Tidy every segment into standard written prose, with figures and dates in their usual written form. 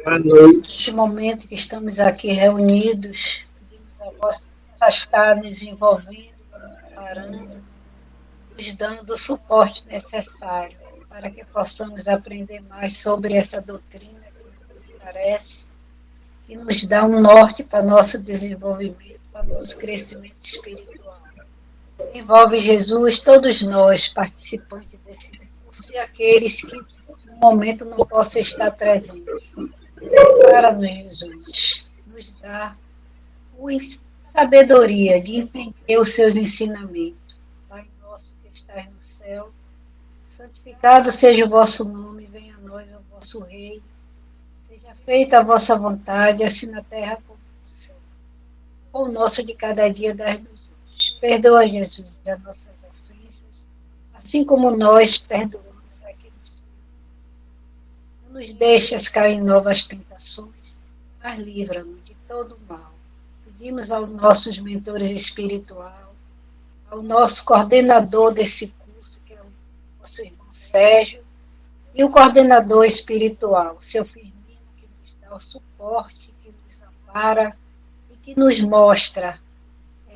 Boa Nesse noite. momento que estamos aqui reunidos, pedimos a vós para estar nos envolvendo, nos amparando, nos dando o suporte necessário para que possamos aprender mais sobre essa doutrina que nos esclarece, que nos dá um norte para nosso desenvolvimento, para nosso crescimento espiritual. Envolve Jesus, todos nós, participantes desse curso, e aqueles que no momento não possam estar presentes. Ampara-nos, Jesus, nos dá sabedoria de entender os seus ensinamentos. Pai nosso que estás no céu, santificado seja o vosso nome, venha a nós o vosso reino, seja feita a vossa vontade, assim na terra como no céu. O nosso de cada dia dai-nos hoje. Perdoa, Jesus, as nossas ofensas, assim como nós perdoamos a quem nos tem. Não nos deixes cair em novas tentações, mas livra-nos de todo o mal. Pedimos aos nossos mentores espirituais, ao nosso coordenador desse curso, que é o nosso irmão Sérgio, e o coordenador espiritual, o seu Firmino, que nos dá o suporte, que nos ampara e que nos mostra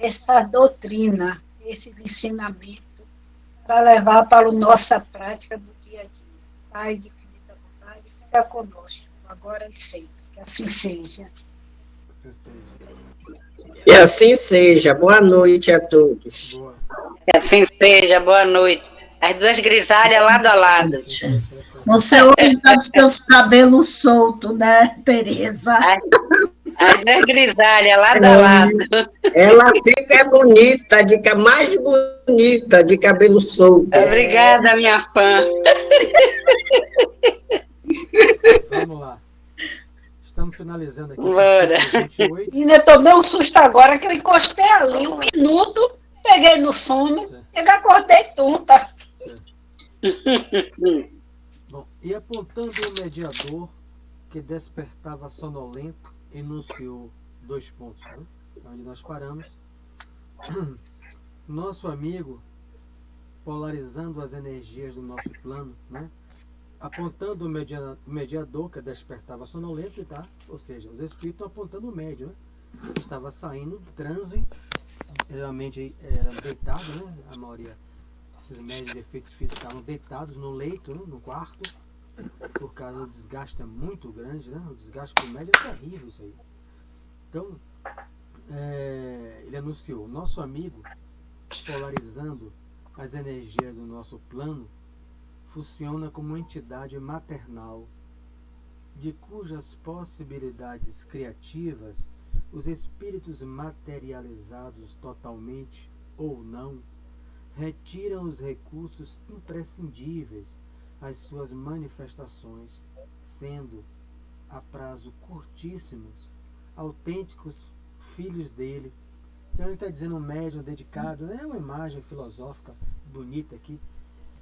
essa doutrina, esses ensinamentos, para levar para a nossa prática do dia a dia. Pai de infinita bondade, fica conosco, agora e sempre. Que assim seja. Assim seja. E assim seja. Boa noite a todos. Boa. Que assim seja, boa noite. As duas grisalhas lado a lado. Você hoje está com seus cabelos soltos, né, Tereza? As duas grisalhas lado a lado. Ela fica bonita, mais bonita, de cabelo solto. Obrigada, minha fã. Vamos lá. Estamos finalizando aqui. Bora. 28. E eu tomei um susto agora que eu encostei ali um minuto, peguei no sono, eu acordei tonta. Bom, e apontando o mediador que despertava sonolento, enunciou 2 pontos, né? Onde nós paramos. Nosso amigo, polarizando as energias do nosso plano, né? Apontando o mediador que despertava sonolento, tá? Ou seja, os espíritos estão apontando o médium, né? Que estava saindo do transe, geralmente era deitado, né? A maioria, esses médios de efeitos físicos estavam deitados no leito, né? No quarto, por causa do desgaste é muito grande, né? O desgaste para o médio é terrível isso aí. Então, ele anunciou, nosso amigo, polarizando as energias do nosso plano, funciona como uma entidade maternal, de cujas possibilidades criativas os espíritos materializados totalmente ou não retiram os recursos imprescindíveis às suas manifestações, sendo, a prazo curtíssimos, autênticos filhos dele. Então ele está dizendo um médium dedicado, né? É uma imagem filosófica bonita aqui,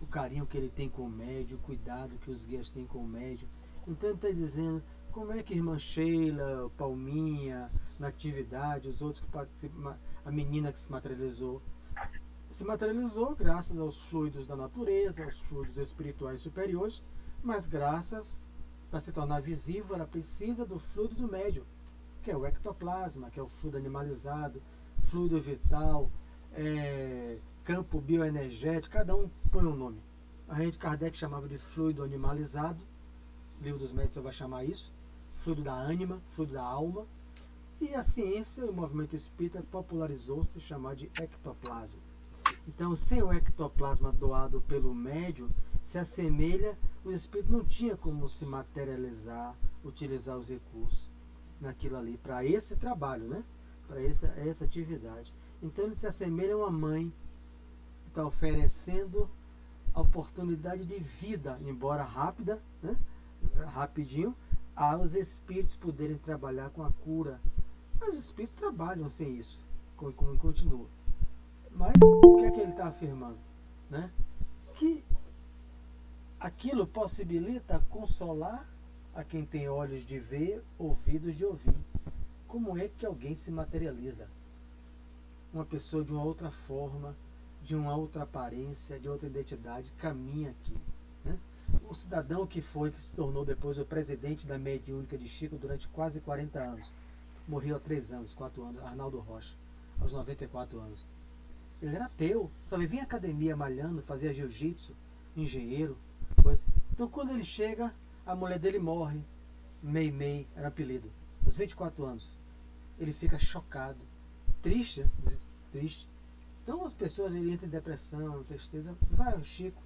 o carinho que ele tem com o médium, o cuidado que os guias têm com o médium. Então ele está dizendo como é que a irmã Sheila, Palminha, Natividade, os outros que participam, a menina que se materializou graças aos fluidos da natureza, aos fluidos espirituais superiores, mas graças, para se tornar visível, ela precisa do fluido do médium, que é o ectoplasma, que é o fluido animalizado, fluido vital, campo bioenergético, cada um põe um nome. A gente, Kardec chamava de fluido animalizado, o livro dos médicos vai chamar isso, fluido da ânima, fluido da alma, e a ciência, o movimento espírita popularizou-se chamar de ectoplasma. Então, sem o ectoplasma doado pelo médium, se assemelha, o espírito não tinha como se materializar, utilizar os recursos naquilo ali, para esse trabalho, né? Para essa atividade. Então ele se assemelha a uma mãe que está oferecendo a oportunidade de vida, embora rápida, né? Rapidinho, aos espíritos poderem trabalhar com a cura. Mas os espíritos trabalham sem isso, como continua. Mas o que é que ele está afirmando? Né? Que aquilo possibilita consolar a quem tem olhos de ver, ouvidos de ouvir. Como é que alguém se materializa? Uma pessoa de uma outra forma, de uma outra aparência, de outra identidade, caminha aqui. Né? O cidadão que se tornou depois o presidente da Mediúnica de Chico durante quase 40 anos. Morreu há 3 anos, 4 anos, Arnaldo Rocha, aos 94 anos. Ele era ateu, só vivia em academia malhando, fazia jiu-jitsu, engenheiro, coisa. Então quando ele chega, a mulher dele morre. Mei Mei era o apelido, aos 24 anos. Ele fica chocado, triste, triste. Então as pessoas, ele entra em depressão, tristeza. Vai ao Chico.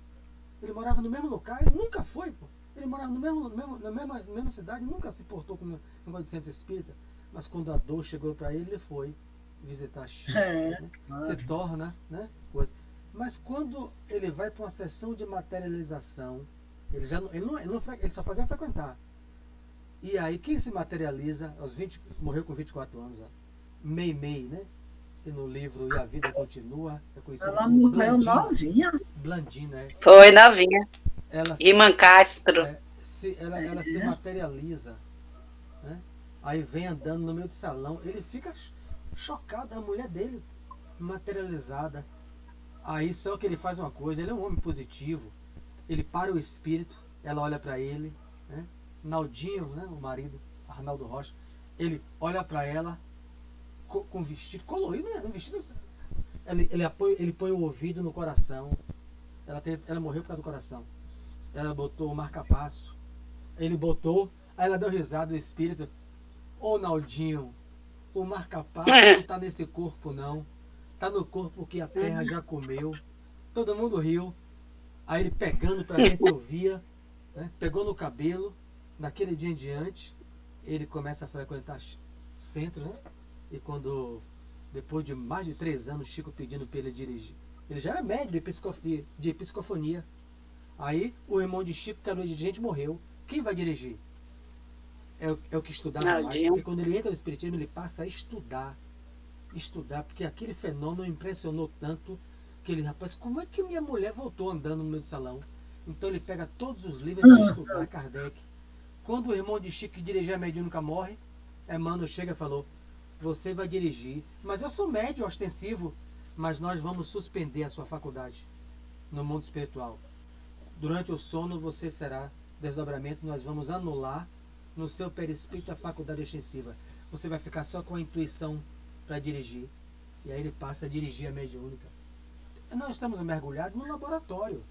Ele morava no mesmo local, ele nunca foi, pô. Ele morava na mesma cidade, nunca se portou com o negócio de centro espírita. Mas quando a dor chegou para ele, ele foi visitar Chico. Né? Se torna, né? Coisa. Mas quando ele vai para uma sessão de materialização, ele só fazia frequentar. E aí quem se materializa, morreu com 24 anos, ó, Mei Mei, né? Que no livro E a Vida Continua é conhecida Ela como morreu novinha. Blandine, né? Foi novinha. Ela, Irmã Castro. ela se materializa, né? Aí vem andando no meio do salão, ele fica chocado, a mulher dele materializada. Aí só que ele faz uma coisa, ele é um homem positivo, ele para o espírito, ela olha para ele, né? Naldinho, né, o marido, Arnaldo Rocha, ele olha para ela com vestido colorido, né? Um vestido, ele põe o ouvido no coração. Ela morreu por causa do coração. Ela botou o marca-passo. Ele botou, aí ela deu risada, o espírito. Ô Naldinho, o marca-passo não tá nesse corpo não. Tá no corpo que a terra já comeu. Todo mundo riu. Aí ele pegando para ver se ouvia, né? Pegou no cabelo. Naquele dia em diante, ele começa a frequentar centro, né? E quando, depois de mais de 3 anos, Chico pedindo para ele dirigir. Ele já era médico de psicofonia. Aí o irmão de Chico, que era dirigente, morreu. Quem vai dirigir? É o que estudava mais. Porque quando ele entra no espiritismo, ele passa a estudar. Estudar, porque aquele fenômeno impressionou tanto que ele, rapaz, como é que minha mulher voltou andando no meio do salão? Então ele pega todos os livros para estudar Kardec. Quando o irmão de Chico que dirigia a mediúnica morre, Emmanuel chega e falou: você vai dirigir, mas eu sou médium ostensivo, mas nós vamos suspender a sua faculdade no mundo espiritual. Durante o sono você será desdobramento, nós vamos anular no seu perispírito a faculdade ostensiva. Você vai ficar só com a intuição para dirigir. E aí ele passa a dirigir a mediúnica. Nós estamos mergulhados no laboratório.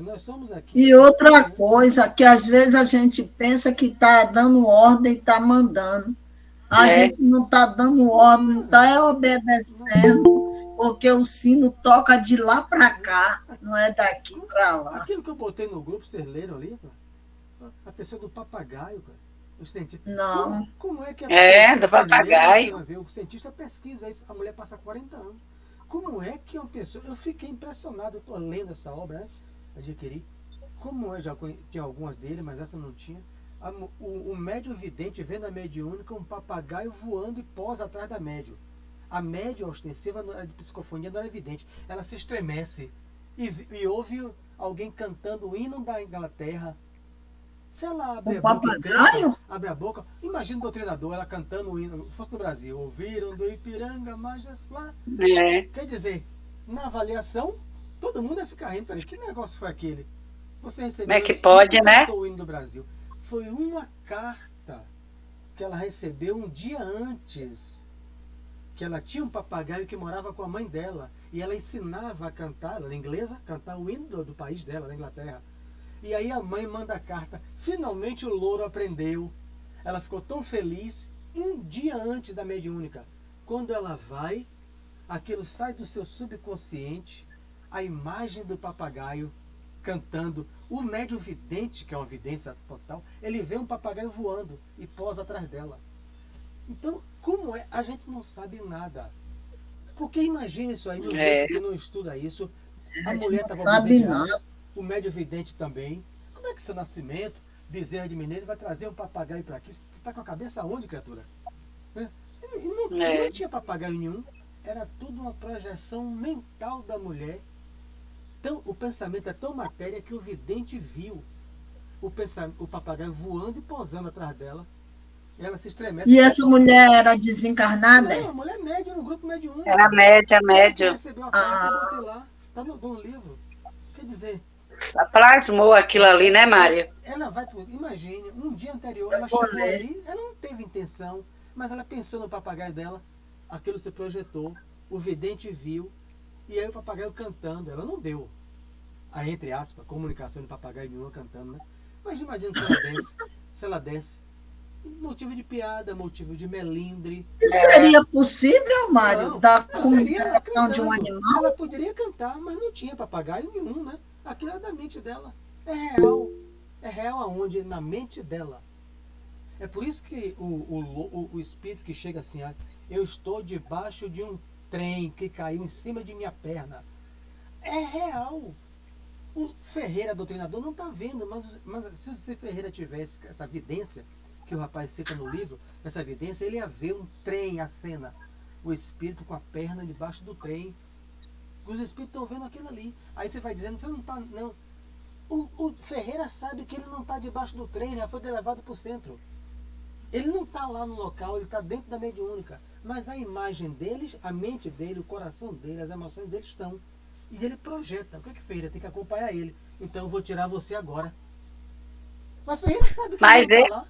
Nós somos aqui. E outra coisa, que às vezes a gente pensa que está dando ordem e está mandando. A gente não está dando ordem, está obedecendo, porque o sino toca de lá para cá, não é daqui para lá. Aquilo que eu botei no grupo, vocês leram ali, a pessoa do papagaio, cara. O cientista. Não. Como é que a do papagaio. O cientista pesquisa isso, a mulher passa 40 anos. Como é que uma pessoa... Eu fiquei impressionado, eu estou lendo essa obra, né? Adquiri. Como é, tinha algumas dele, mas essa não tinha. O médium vidente vendo a mediúnica, um papagaio voando e posa atrás da médium. A médium ostensiva de psicofonia não era evidente. Ela se estremece e ouve alguém cantando o hino da Inglaterra. Se ela abre abre a boca, imagina o doutrinador, ela cantando o hino, fosse no Brasil, ouviram do Ipiranga, Majestá. Quer dizer, na avaliação, todo mundo ia ficar rindo. Que negócio foi aquele? Você recebeu Como é que pode, né? O hino do Brasil. Foi uma carta que ela recebeu um dia antes, que ela tinha um papagaio que morava com a mãe dela, e ela ensinava a cantar, ela é inglesa, cantar o hino do país dela, da Inglaterra. E aí a mãe manda a carta. Finalmente o louro aprendeu. Ela ficou tão feliz. Um dia antes da mediúnica, quando ela vai, aquilo sai do seu subconsciente, a imagem do papagaio cantando. O médium vidente, que é uma vidência total, ele vê um papagaio voando e posa atrás dela. Então, como é? A gente não sabe nada. Porque imagina isso aí, que não estuda isso. A mulher estava obsediada. O médio vidente também. Como é que seu nascimento, Bezerra de Menezes, vai trazer um papagaio para aqui? Você está com a cabeça onde, criatura? Não tinha papagaio nenhum. Era tudo uma projeção mental da mulher. Então, o pensamento é tão matéria que o vidente viu o papagaio voando e pousando atrás dela. Ela se estremece. E essa mulher era desencarnada? Não, a mulher média, no grupo médio 1. Era média. Recebeu a carta, eu botei lá. Está no livro. Quer dizer, Plasmou aquilo ali, né, Mário? Ela vai por. Imagine, um dia anterior, ela vou chegou ler. ali, ela não teve intenção, mas ela pensou no papagaio dela, aquilo se projetou, o vidente viu, e aí o papagaio cantando, ela não deu a, entre aspas, comunicação de papagaio nenhuma cantando, né? Mas imagina se ela desse, motivo de piada, motivo de melindre. E seria possível, Mário, Não, da ela seria ela comunicação de um cantando. animal? Ela poderia cantar, mas não tinha papagaio nenhum, né? Aquilo era da mente dela. É real. É real aonde? Na mente dela. É por isso que o espírito que chega assim, eu estou debaixo de um trem que caiu em cima de minha perna. É real. O Ferreira, doutrinador, não está vendo, mas se o Ferreira tivesse essa evidência que o rapaz cita no livro, essa evidência, ele ia ver um trem, a cena, o espírito com a perna debaixo do trem. Os espíritos estão vendo aquilo ali. Aí você vai dizendo, você não está, não. O Ferreira sabe que ele não está debaixo do trem, já foi levado para o centro. Ele não está lá no local, ele está dentro da mediúnica. Mas a imagem deles, a mente dele, o coração dele, as emoções dele estão. E ele projeta. O que é que Ferreira tem que acompanhar ele? Então eu vou tirar você agora. Mas Ferreira sabe que Mas, ele não está lá.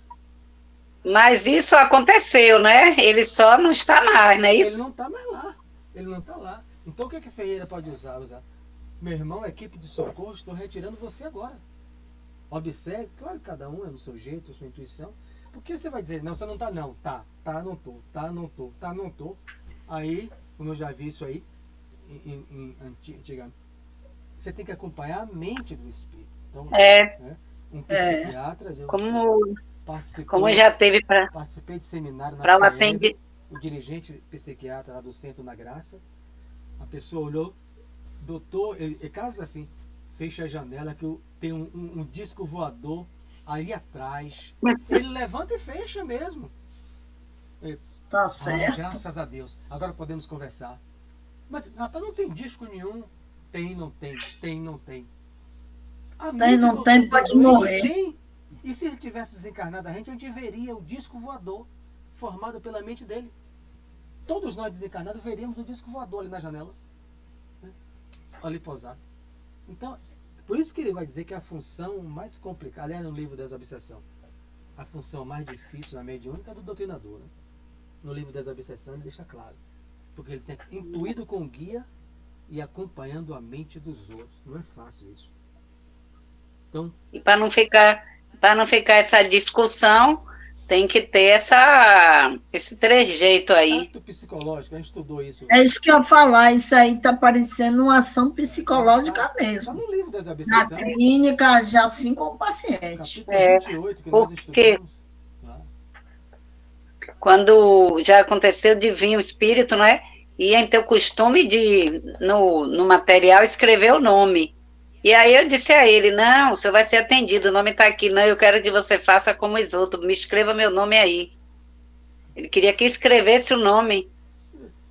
mas isso aconteceu, né? Ele só não está mais, não é Ele isso? não está mais lá. Ele não está lá. Então o que é que Ferreira pode usar? Meu irmão, equipe de socorro, estou retirando você agora. Observe, claro que cada um é no seu jeito, sua intuição. Porque você vai dizer, não, você não está não. Tá, não tô, não tô. Aí, como eu já vi isso aí, antigamente, você tem que acompanhar a mente do espírito. Então, né, um psiquiatra, Como já teve para participei de seminário na o FEEB, atendimento. o dirigente psiquiatra lá do Centro na Graça, a pessoa olhou, doutor, casos assim, fecha a janela que tem um disco voador ali atrás. Ele levanta e fecha mesmo. Tá certo. Graças a Deus. Agora podemos conversar. Mas, rapaz, não tem disco nenhum. Tem, não tem. Tem, não tem. Tem, não tem, pode morrer. Tem. E se ele tivesse desencarnado, a gente veria o disco voador formado pela mente dele. Todos nós desencarnados veríamos o disco voador ali na janela. Né? Ali posado. Então, por isso que ele vai dizer que a função mais complicada, aliás, no livro Desobsessão, a função mais difícil na mediúnica é do doutrinador. Né? No livro Desobsessão ele deixa claro. Porque ele tem intuído com o guia e acompanhando a mente dos outros. Não é fácil isso. Então, E para não ficar essa discussão, tem que ter esse trejeito aí. ato psicológico, a gente estudou isso. É isso que eu ia falar, isso aí está parecendo uma ação psicológica Está mesmo. no livro Na Desobsessão. clínica, já assim com o paciente. Capítulo 28, que nós estudamos. Quando já aconteceu de vir o espírito, né? Ia ter o costume de, no material, escrever o nome. E aí eu disse a ele, não, você vai ser atendido, o nome está aqui, não, eu quero que você faça como os outros, me escreva meu nome aí. Ele queria que escrevesse o nome.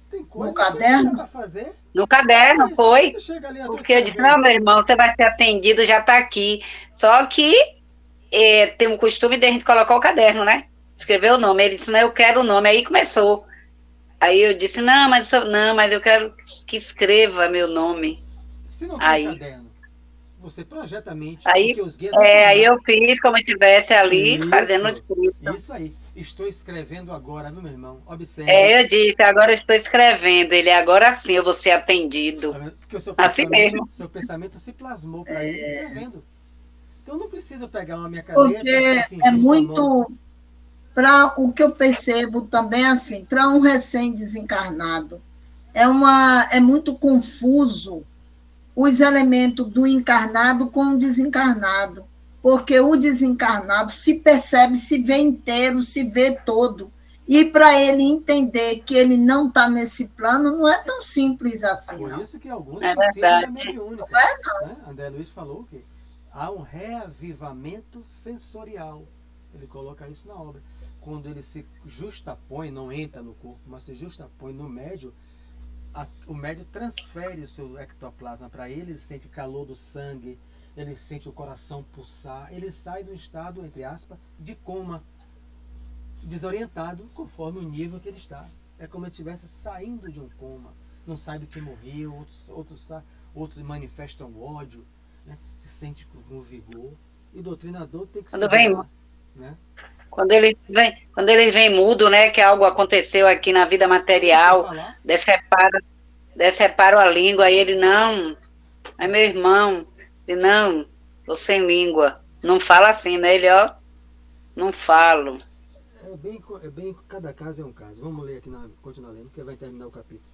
Tem coisa No caderno? que dá pra fazer. No caderno, foi. Você chega ali, Porque eu disse, não, meu irmão, você vai ser atendido, já está aqui. Só que tem um costume de a gente colocar o caderno, né? Escrever o nome. Ele disse, não, eu quero o nome. Aí começou. Aí eu disse, não, mas eu quero que escreva meu nome. Se não tem caderno, você projeta a mente. Aí, porque os guias aí eu fiz como eu estivesse ali, fazendo o escrito. Isso aí. Estou escrevendo agora, viu, meu irmão? Observe. Eu disse, agora eu estou escrevendo. Ele, agora sim eu vou ser atendido. Porque o seu assim mesmo. Seu pensamento se plasmou para ele escrevendo. Então não precisa pegar uma minha caneta. Porque é muito... Para o que eu percebo também, assim, para um recém-desencarnado, é muito confuso os elementos do encarnado com o desencarnado, porque o desencarnado se percebe, se vê inteiro, se vê todo, e para ele entender que ele não está nesse plano, não é tão simples assim. Por isso que alguns precisam da mediúnica. Não. Né? André Luiz falou que há um reavivamento sensorial. Ele coloca isso na obra. Quando ele se justapõe, não entra no corpo, mas se justapõe no médio, o médio transfere o seu ectoplasma para ele, ele sente calor do sangue, ele sente o coração pulsar, ele sai do estado, entre aspas, de coma, desorientado conforme o nível que ele está. É como se estivesse saindo de um coma, não sai do que morreu, outros manifestam ódio. né? Se sente com vigor. E o doutrinador tem que Quando vem, virar, né? quando eles vêm mudo, né, que algo aconteceu aqui na vida material, decepara a língua, aí ele, não, é meu irmão, ele, não, tô sem língua. Não fala assim, né? Ele, ó, não falo. Cada caso é um caso. Vamos ler aqui, continuar lendo, porque vai terminar o capítulo.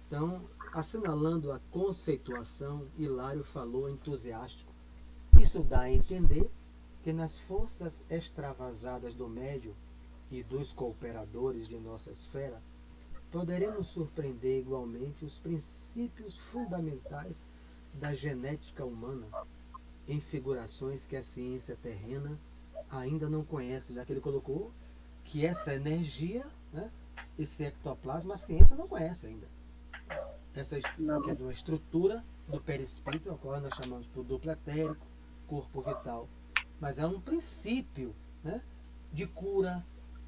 Então, assinalando a conceituação, Hilário falou entusiástico. Isso dá a entender que nas forças extravasadas do médium e dos cooperadores de nossa esfera, poderemos surpreender igualmente os princípios fundamentais da genética humana em figurações que a ciência terrena ainda não conhece, já que ele colocou que essa energia, né, esse ectoplasma, a ciência não conhece ainda. Essa que é de uma estrutura do perispírito, a qual nós chamamos por duplo etérico, corpo vital. Mas é um princípio, né, de cura,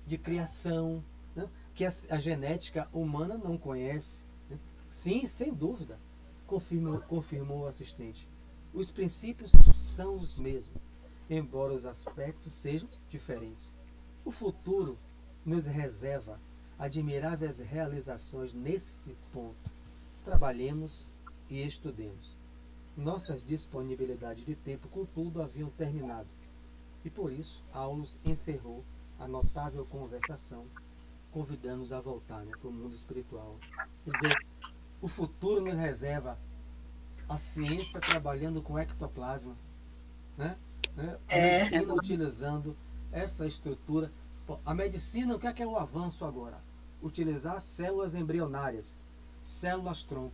de criação, né, que a genética humana não conhece. Né? Sim, sem dúvida, confirmou o assistente. Os princípios são os mesmos, embora os aspectos sejam diferentes. O futuro nos reserva admiráveis realizações nesse ponto. Trabalhemos e estudemos. Nossas disponibilidades de tempo, contudo, haviam terminado, e por isso Aulus encerrou a notável conversação, convidando-nos a voltar, né, para o mundo espiritual. Quer dizer, o futuro nos reserva a ciência trabalhando com ectoplasma, né? A medicina utilizando essa estrutura. A medicina, o que é o avanço agora? Utilizar células embrionárias, células-tronco.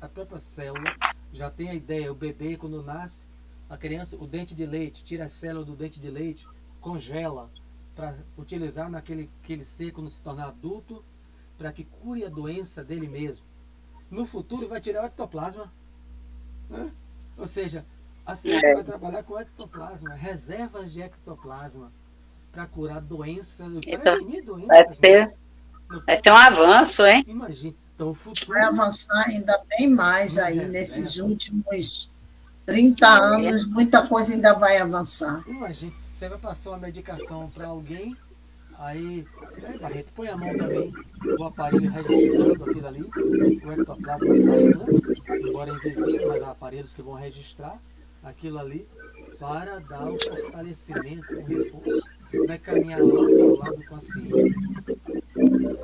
A própria célula já tem a ideia, o bebê quando nasce, a criança, o dente de leite, tira a célula do dente de leite, congela, para utilizar naquele ser quando se tornar adulto, para que cure a doença dele mesmo. No futuro vai tirar o ectoplasma, né? Ou seja, a ciência vai trabalhar com ectoplasma, reservas de ectoplasma, para curar doenças, prevenir doenças. Vai ter um avanço, hein? Imagina. Então, o futuro vai avançar ainda bem mais aí, nesses últimos 30 anos, muita coisa ainda vai avançar. Imagina, você vai passar uma medicação para alguém, aí, Barreto, põe a mão também, o aparelho registrando aquilo ali, o ectoplasma saindo, né? Embora invisível, mas há aparelhos que vão registrar aquilo ali para dar o fortalecimento, o reforço, vai caminhar lado a lado com a ciência.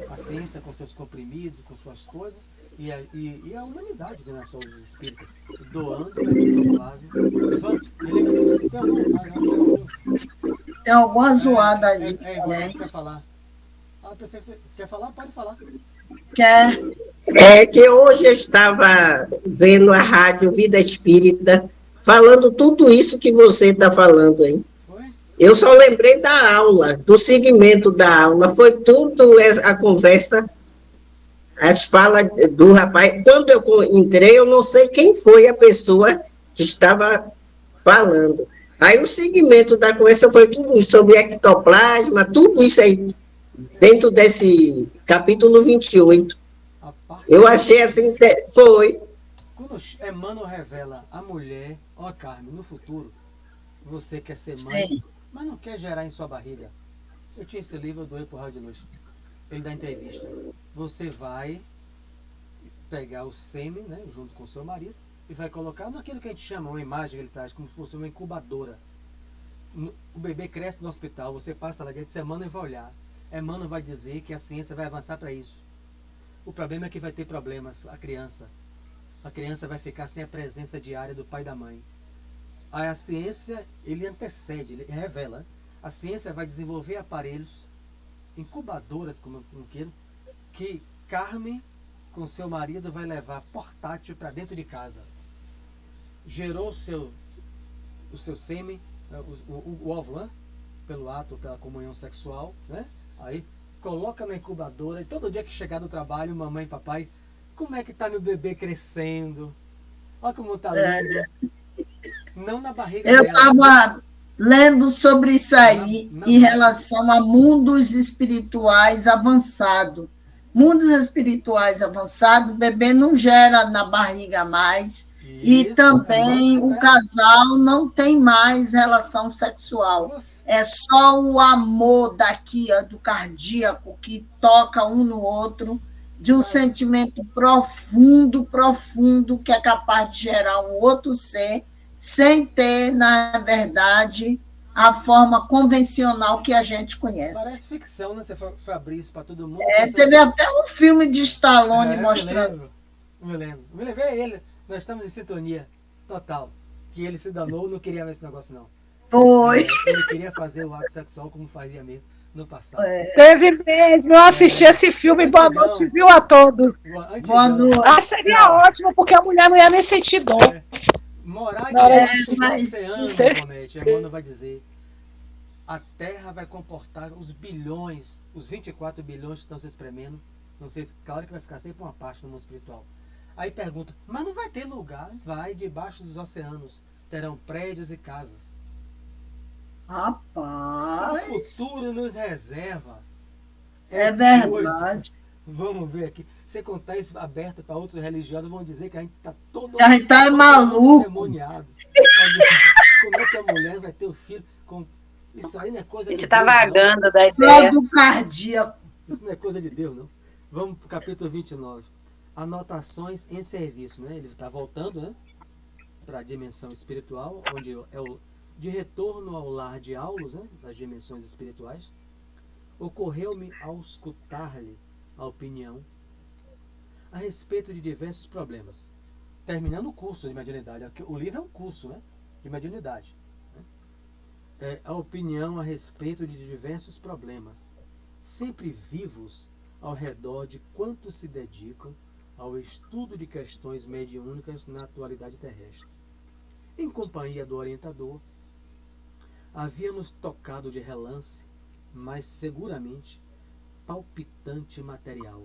A ciência com seus comprimidos, com suas coisas, e a humanidade, que não é só os espíritos, doando o ectoplasma. Tem alguma zoada ali. Quer falar? Você quer falar? Pode falar. Quer? É que hoje eu estava vendo a rádio Vida Espírita, falando tudo isso que você está falando aí. Eu só lembrei da aula, do segmento da aula, foi tudo a conversa, as falas do rapaz. Quando eu entrei, eu não sei quem foi a pessoa que estava falando. Aí o segmento da conversa foi tudo isso, sobre ectoplasma, tudo isso aí, dentro desse capítulo 28. Eu achei assim, foi. Quando Emmanuel revela a mulher, ó Carmen, no futuro, você quer ser mãe, sim, mas não quer gerar em sua barriga. Eu tinha esse livro, eu doei pro Rádio de Luz. Ele dá entrevista. Você vai pegar o sêmen, né, junto com o seu marido, e vai colocar naquilo que a gente chama, uma imagem que ele traz, como se fosse uma incubadora. O bebê cresce no hospital, você passa lá diante de semana e vai olhar. Emmanuel vai dizer que a ciência vai avançar para isso. O problema é que vai ter problemas, a criança. A criança vai ficar sem a presença diária do pai e da mãe. Aí a ciência, ele antecede, ele revela. A ciência vai desenvolver aparelhos, incubadoras, como eu quero, que Carmen, com seu marido, vai levar portátil para dentro de casa. Gerou o seu sêmen, o óvulo, né? Pelo ato, pela comunhão sexual, né? Aí coloca na incubadora, e todo dia que chegar do trabalho, mamãe e papai, como é que tá meu bebê crescendo? Olha como tá lindo. Não na barriga dela. Eu estava lendo sobre isso aí, em relação a mundos espirituais avançados. Mundos espirituais avançados, o bebê não gera na barriga mais, E Isso, também é o casal não tem mais relação sexual. É só o amor daqui, ó, do cardíaco, que toca um no outro, de um sentimento profundo, profundo, que é capaz de gerar um outro ser, sem ter, na verdade, a forma convencional que a gente conhece. Parece ficção, né? Você foi abrir isso para todo mundo. Teve até um filme de Stallone mostrando. Me lembro. Me lembrei ele. Nós estamos em sintonia total. Que ele se danou, não queria ver esse negócio, não. Foi. Ele queria fazer o ato sexual como fazia mesmo no passado. Teve mesmo, eu assisti esse filme. Boa noite, viu, a todos. Boa noite. Ah, seria ótimo, porque a mulher não ia nem sentir dor. Morar debaixo do oceano, Bonete, Emmanuel vai dizer. A Terra vai comportar os bilhões, os 24 bilhões que estão se espremendo. Não sei, claro que vai ficar sempre uma parte no mundo espiritual. Aí pergunta, mas não vai ter lugar? Vai, debaixo dos oceanos. Terão prédios e casas. Rapaz. O futuro nos reserva. É verdade. Vamos ver aqui. Se contar isso aberto para outros religiosos, vão dizer que a gente está todo. A gente está maluco. Demoniado. Como é que a mulher vai ter o filho? Isso aí não é coisa de Deus. A gente está vagando não. da ideia. Só do cardíaco. Isso não é coisa de Deus, não. Vamos para o capítulo 29. Anotações em serviço, né? Ele está voltando, né? Para a dimensão espiritual, onde é o de retorno ao lar de Aulos, né? Das dimensões espirituais. Ocorreu-me ao escutar-lhe a opinião a respeito de diversos problemas. Terminando o curso de mediunidade. O livro é um curso, né? De mediunidade. A opinião a respeito de diversos problemas, sempre vivos ao redor de quantos se dedicam ao estudo de questões mediúnicas na atualidade terrestre. Em companhia do orientador, havíamos tocado de relance, mas seguramente palpitante material,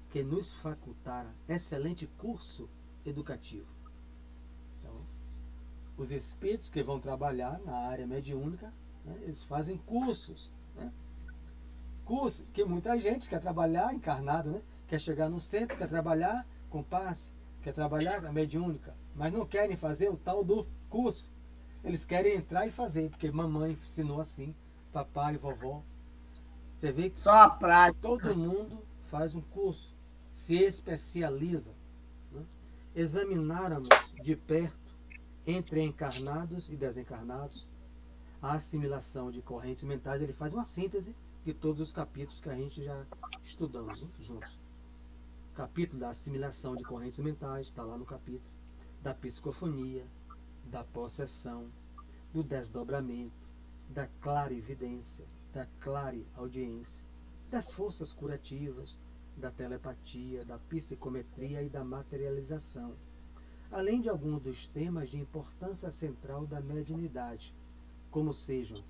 que nos facultara excelente curso educativo. Então, os espíritos que vão trabalhar na área mediúnica, né, eles fazem cursos. Né? Curso que muita gente quer trabalhar encarnado, né? Quer chegar no centro, quer trabalhar com passe, quer trabalhar na mediúnica, mas não querem fazer o tal do curso. Eles querem entrar e fazer, porque mamãe ensinou assim, papai e vovó. Você vê que só a prática. Todo mundo faz um curso, se especializa. Né? Examináramos de perto, entre encarnados e desencarnados, a assimilação de correntes mentais. Ele faz uma síntese de todos os capítulos que a gente já estudamos, né, juntos. Capítulo da assimilação de correntes mentais, está lá no capítulo. Da psicofonia, da possessão, do desdobramento, da clarividência, da clareaudiência, das forças curativas, da telepatia, da psicometria e da materialização, além de alguns dos temas de importância central da mediunidade, como sejam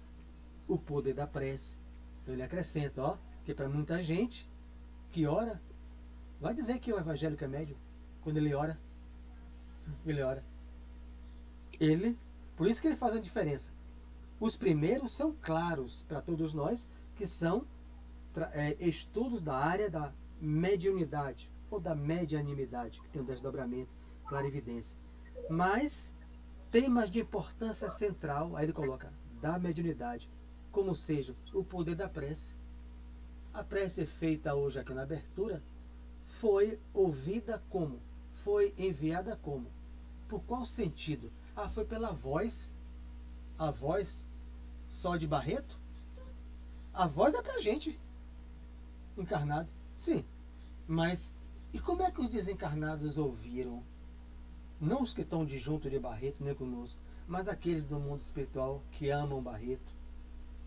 o poder da prece. Então ele acrescenta, ó, que para muita gente que ora, vai dizer que o evangélico é médium, quando ele ora, por isso que ele faz a diferença. Os primeiros são claros para todos nós, que são estudos da área da mediunidade, ou da medianimidade, que tem o desdobramento, clarividência. Mas temas de importância central, aí ele coloca, da mediunidade, como seja o poder da prece. A prece feita hoje aqui na abertura foi ouvida como? Foi enviada como? Por qual sentido? Foi pela voz. A voz só de Barreto? A voz é pra gente, encarnado. Sim, mas e como é que os desencarnados ouviram? Não os que estão de junto de Barreto, nem conosco, mas aqueles do mundo espiritual que amam Barreto,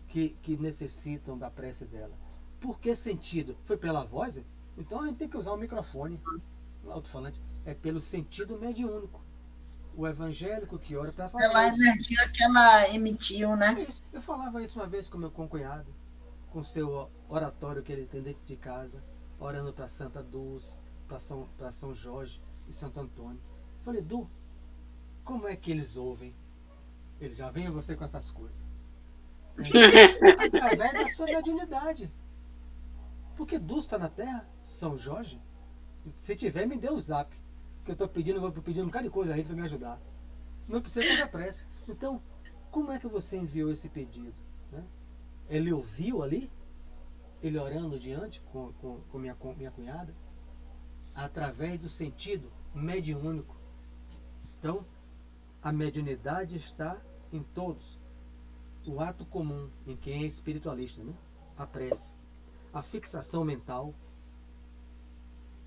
que necessitam da prece dela. Por que sentido? Foi pela voz? Então a gente tem que usar o microfone, o alto-falante. É pelo sentido mediúnico. O evangélico que ora para falar. Pela energia que ela emitiu, né? Isso. Eu falava isso uma vez com meu concunhado, com seu oratório que ele tem dentro de casa, orando para Santa Dulce, para São Jorge e Santo Antônio. Eu falei, Du, como é que eles ouvem? Ele já vem a você com essas coisas. Através da sua mediunidade. Porque Dulce está na Terra, São Jorge. Se tiver, me dê o zap. que eu estou pedindo, eu vou pedindo um bocado de coisa a ele para me ajudar. Não precisa fazer pressa. Então, como é que você enviou esse pedido? Né? Ele ouviu ali, ele orando diante com minha cunhada, através do sentido mediúnico. Então, a mediunidade está em todos. O ato comum em quem é espiritualista, né? A prece, a fixação mental.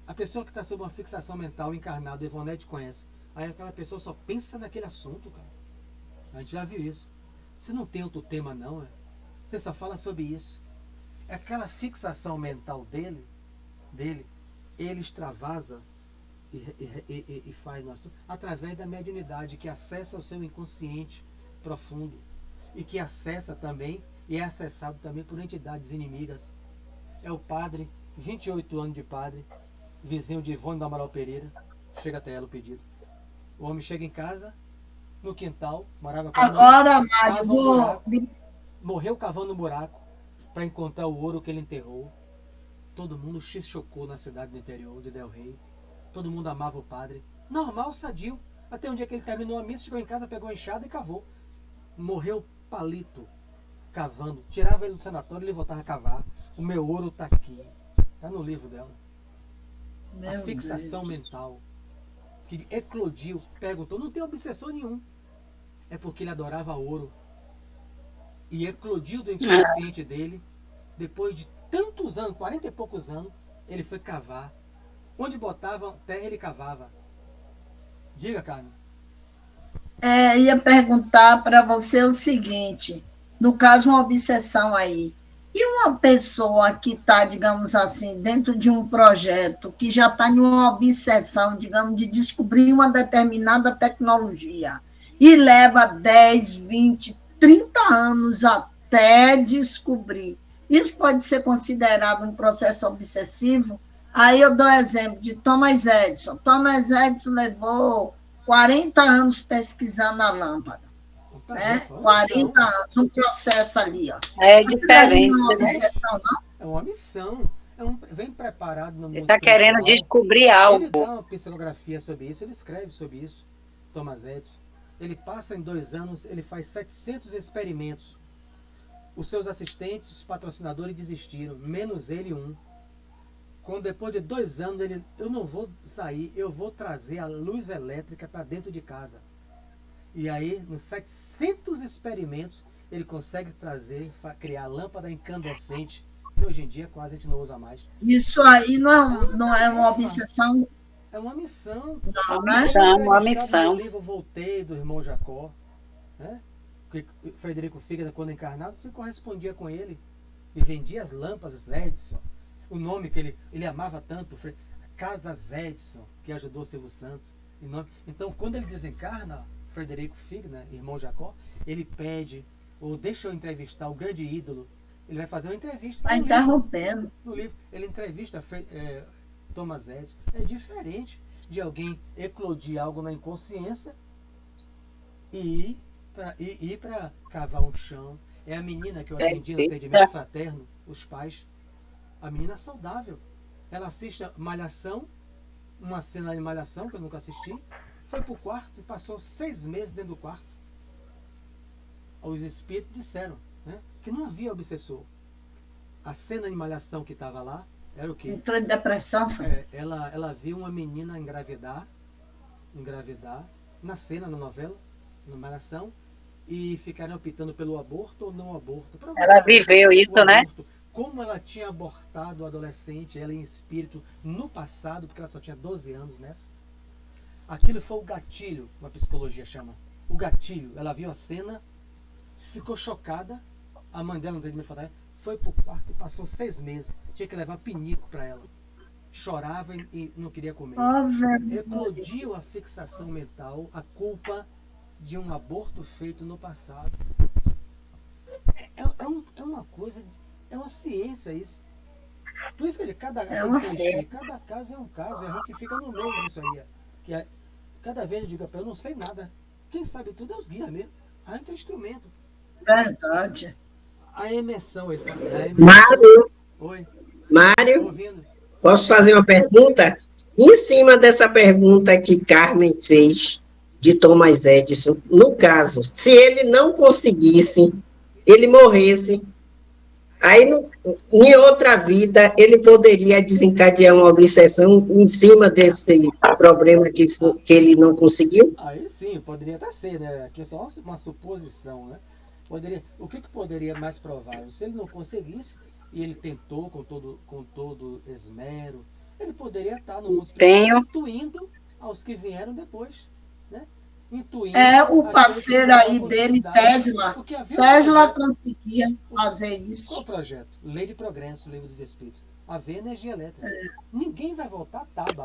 A pessoa que está sob uma fixação mental encarnada, Ivonete conhece. Aí aquela pessoa só pensa naquele assunto, cara. A gente já viu isso. Você não tem outro tema, não, é? Você só fala sobre isso. É aquela fixação mental dele, ele extravasa e faz nosso, através da mediunidade que acessa o seu inconsciente profundo e que acessa também e é acessado também por entidades inimigas. É o padre, 28 anos de padre, vizinho de Ivone do Amaral Pereira, chega até ela o pedido. O homem chega em casa, no quintal, morava com agora, Mário, morreu cavando um buraco para encontrar o ouro que ele enterrou. Todo mundo se chocou na cidade do interior de Del Rey. Todo mundo amava o padre. Normal, sadio. Até um dia que ele terminou a missa, chegou em casa, pegou a enxada e cavou. Morreu palito, cavando. Tirava ele do sanatório e ele voltava a cavar. O meu ouro está aqui. Está no livro dela. A fixação mental que eclodiu, perguntou, não tem obsessor nenhum. É porque ele adorava ouro. E eclodiu do inconsciente dele. Depois de tantos anos, 40 e poucos anos, ele foi cavar. Onde botava terra, ele cavava. Diga, Carmen. Ia perguntar para você o seguinte, no caso, uma obsessão aí. E uma pessoa que está, digamos assim, dentro de um projeto, que já está em uma obsessão, digamos, de descobrir uma determinada tecnologia, e leva 10, 20, 30 anos até descobrir. Isso pode ser considerado um processo obsessivo? Aí eu dou exemplo de Thomas Edison. Thomas Edison levou 40 anos pesquisando a lâmpada. Né? 40 anos, um processo ali. Ó. É diferente. Não é uma obsessão, não? É uma missão. Vem preparado no mundo. Ele está querendo descobrir algo. Ele dá uma psicografia sobre isso, ele escreve sobre isso, Thomas Edison. Ele passa em 2 anos, ele faz 700 experimentos. Os seus assistentes, os patrocinadores desistiram, menos ele um. Quando depois de 2 anos, eu não vou sair, eu vou trazer a luz elétrica para dentro de casa. E aí, nos 700 experimentos, ele consegue criar lâmpada incandescente, que hoje em dia quase a gente não usa mais. Isso aí não é uma obsessão? É uma missão. Uma missão. No livro Voltei, do irmão Jacó, né? Porque Frederico Fígaro, quando encarnado, você correspondia com ele e vendia as lâmpadas Edison. O nome que ele amava tanto, Casas Edison, que ajudou Silvio Santos. Então, quando ele desencarna, Frederico Fígaro, né, irmão Jacó, ele pede, ou deixa eu entrevistar o grande ídolo. Ele vai fazer uma entrevista. Está interrompendo. No livro, ele entrevista Thomas Edison. É diferente de alguém eclodir algo na inconsciência e ir para cavar um chão. É a menina que eu atendi no atendimento fraterno, os pais. A menina saudável. Ela assiste a Malhação, uma cena de Malhação que eu nunca assisti. Foi pro quarto e passou 6 meses dentro do quarto. Os espíritos disseram, né, que não havia obsessor. A cena de Malhação que estava lá era o quê? Entrou em depressão, foi? Ela viu uma menina engravidar na cena, na novela, na Malhação, e ficaram optando pelo aborto ou não aborto. Ela viveu isso, né? Como ela tinha abortado o adolescente, ela em espírito, no passado, porque ela só tinha 12 anos nessa. Aquilo foi o gatilho, uma psicologia chama. O gatilho. Ela viu a cena, ficou chocada. A mãe dela, no atendimento fraterno, foi pro quarto e passou 6 meses. Tinha que levar pinico para ela. Chorava e não queria comer. Eclodiu a fixação mental, a culpa de um aborto feito no passado. É uma coisa, é uma ciência isso. Por isso que cada caso é um caso, e a gente fica no meio disso aí. Cada vez eu digo, eu não sei nada. Quem sabe tudo é os guias mesmo. A gente é instrumento. Verdade. A emersão, ele fala. Mário. Oi. Mário, ouvindo? Posso fazer uma pergunta? Em cima dessa pergunta que Carmen fez de Thomas Edison, no caso, se ele não conseguisse, ele morresse, aí em outra vida ele poderia desencadear uma obsessão em cima desse problema que ele não conseguiu? Aí sim, poderia até ser, né? Aqui é só uma suposição, né? O que poderia mais provável? Se ele não conseguisse, e ele tentou com todo esmero, ele poderia estar no mundo espiritual intuindo aos que vieram depois, né? Intuindo O parceiro aí dele, Tesla. Tesla projeto, conseguia fazer qual isso. o projeto? Lei de Progresso, Livro dos Espíritos. Haver energia elétrica. Ninguém vai voltar à tábua.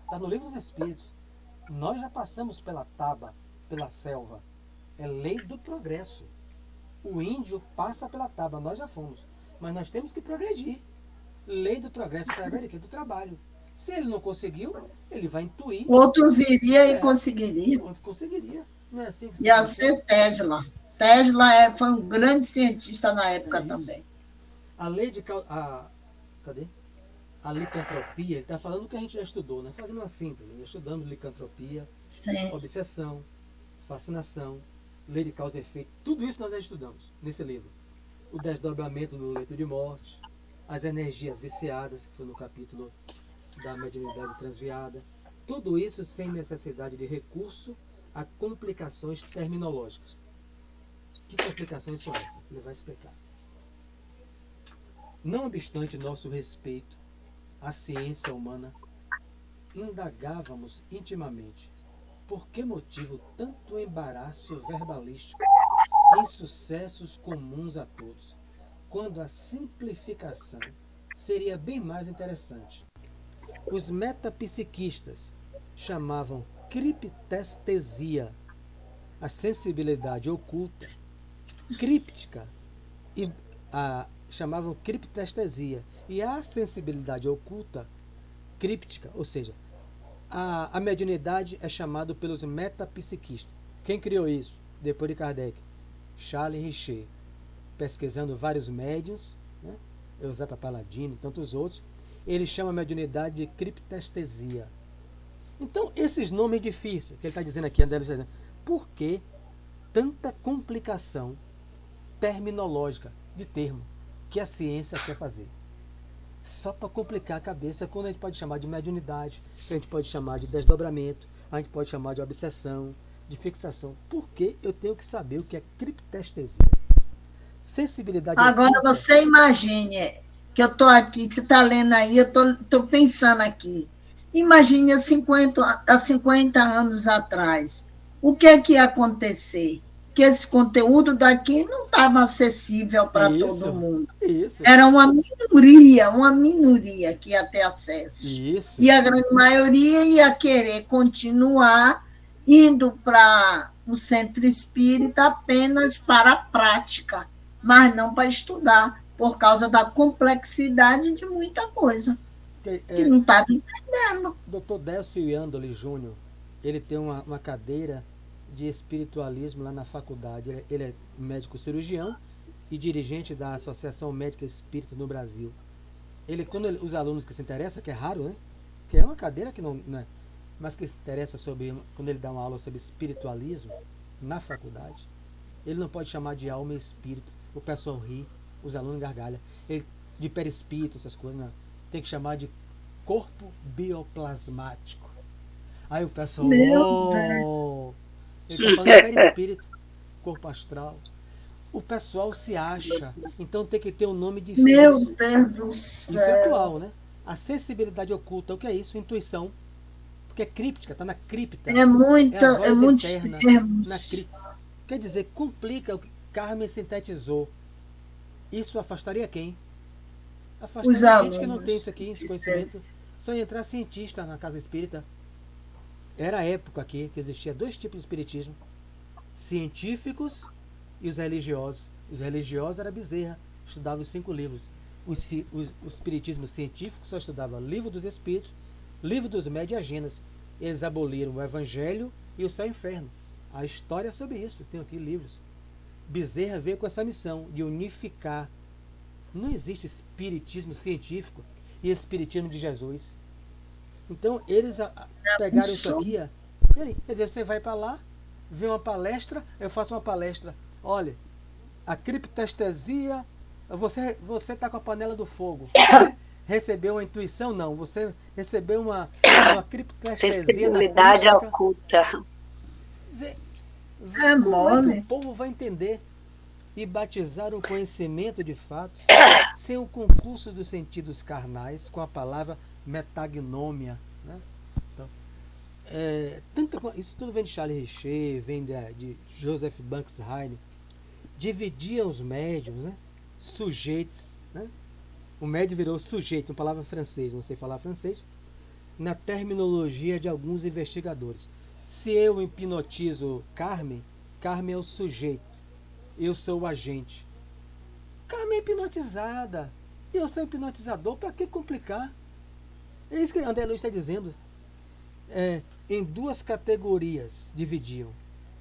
Está no Livro dos Espíritos. Nós já passamos pela taba, pela selva. É lei do progresso. O índio passa pela taba, nós já fomos. Mas nós temos que progredir. Lei do progresso para a América do trabalho. Se ele não conseguiu, ele vai intuir. Outro viria e conseguiria. Outro conseguiria. Não é assim que se Ia faz? ser Tesla. Tesla foi um grande cientista na época também. A lei de... Cadê? A licantropia, ele está falando o que a gente já estudou, né? Fazendo uma síntese. Já estudamos licantropia, Sim. obsessão, fascinação, lei de causa e efeito. Tudo isso nós já estudamos nesse livro. O desdobramento do leito de morte, as energias viciadas, que foi no capítulo da mediunidade transviada. Tudo isso sem necessidade de recurso a complicações terminológicas. Que complicações são essas? Ele vai explicar. Não obstante nosso respeito à ciência humana, indagávamos intimamente por que motivo tanto embaraço verbalístico em sucessos comuns a todos, quando a simplificação seria bem mais interessante. Os metapsiquistas chamavam criptestesia a sensibilidade oculta, críptica, e chamavam criptestesia, e a sensibilidade oculta, críptica, ou seja, a mediunidade é chamada pelos metapsiquistas. Quem criou isso? Depois de Kardec, Charles Richer, pesquisando vários médiuns, né? Eusébio Paladino e tantos outros, ele chama a mediunidade de criptestesia. Então, esses nomes difíceis que ele está dizendo aqui, André, por que tanta complicação terminológica de termo que a ciência quer fazer? Só para complicar a cabeça, quando a gente pode chamar de mediunidade, a gente pode chamar de desdobramento, a gente pode chamar de obsessão, de fixação. Por que eu tenho que saber o que é criptestesia? Sensibilidade. Agora oculta. você imagine que eu estou aqui, que você está lendo aí, eu estou pensando aqui. Imagine há 50 anos atrás, o que é que ia acontecer? Que esse conteúdo daqui não estava acessível para todo mundo. Isso. Era uma minoria que ia ter acesso. Isso. E a grande maioria ia querer continuar indo para o centro espírita apenas para a prática, mas não para estudar, por causa da complexidade de muita coisa que não estava entendendo. Dr. Décio Iandoli Júnior, ele tem uma cadeira de espiritualismo lá na faculdade. Ele é médico cirurgião e dirigente da Associação Médica Espírita no Brasil. Os alunos que se interessam, que é raro, né? Que é uma cadeira que não é, mas que se interessa quando ele dá uma aula sobre espiritualismo na faculdade, ele não pode chamar de alma e espírito. O pessoal ri, os alunos gargalham. De perispírito, essas coisas, não. Tem que chamar de corpo bioplasmático. Aí o pessoal... Ele está falando de perispírito, corpo astral. O pessoal se acha, então tem que ter um nome difícil. Meu Deus do céu. Isso é atual, né? A sensibilidade oculta, o que é isso? Intuição. Porque é críptica, está na cripta. É muitos eterna, termos. na cripta. Quer dizer, complica o que Carmen sintetizou. Isso afastaria quem? Afastaria gente que não tem isso aqui, esse conhecimento. Só ia entrar cientista na casa espírita. Era a época aqui que existia 2 tipos de espiritismo: científicos e os religiosos. Os religiosos era Bezerra, estudavam os 5 livros. O espiritismo científico só estudava Livro dos Espíritos, Livro dos Médios e Agenas. Eles aboliram o Evangelho e o Céu e o Inferno. A história é sobre isso, tenho aqui livros. Bezerra veio com essa missão de unificar. Não existe espiritismo científico e espiritismo de Jesus. Então, eles pegaram isso aqui, ó. Quer dizer, você vai para lá, vê uma palestra, eu faço uma palestra. Olha, a criptestesia, você está com a panela do fogo. Né? Recebeu uma intuição? Não. Você recebeu uma criptestesia sensibilidade na crítica. oculta. Quer dizer, É como é que mole. o povo vai entender e batizar o conhecimento de fato sem o concurso dos sentidos carnais com a palavra metagnômia, né? Então, isso tudo vem de Charles Richer, vem de Joseph Banks Heine. Dividia os médiums, né? Sujeitos, né? O médium virou sujeito, uma palavra francesa, não sei falar francês, na terminologia de alguns investigadores. Se eu hipnotizo Carmen, Carmen é o sujeito, eu sou o agente. Carmen é hipnotizada, eu sou hipnotizador, para que complicar? É isso que André Luiz está dizendo. Em duas categorias dividiam: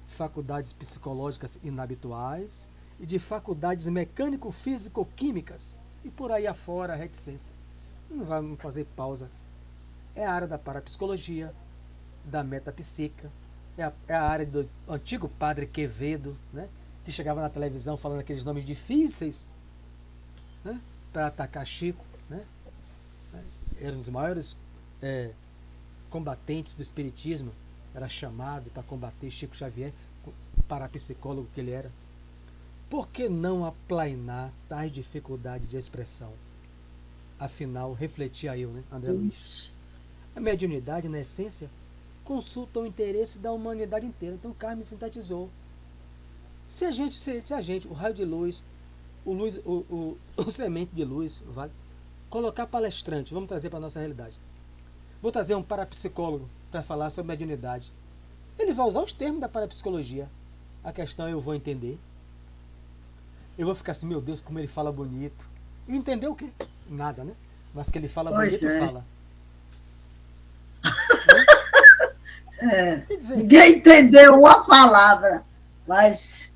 faculdades psicológicas inabituais e de faculdades mecânico-físico-químicas, e por aí afora a reticência. Não vamos fazer pausa. É a área da parapsicologia, da metapsíquica, é a área do antigo padre Quevedo, né, que chegava na televisão falando aqueles nomes difíceis, né, para atacar Chico, né, era um dos maiores combatentes do espiritismo, era chamado para combater Chico Xavier, parapsicólogo que ele era. Por que não aplainar tais dificuldades de expressão? Afinal, refletia eu, né, André Luiz? A mediunidade, na essência, consulta o interesse da humanidade inteira. Então, Carmen sintetizou. Se a gente, o raio de luz, o semente de luz, vai colocar palestrante, vamos trazer para a nossa realidade. Vou trazer um parapsicólogo para falar sobre mediunidade. Ele vai usar os termos da parapsicologia. A questão eu vou entender. Eu vou ficar assim, meu Deus, como ele fala bonito. E entender o quê? Nada, né? Mas que ele fala bonito, fala. Ninguém entendeu uma palavra, mas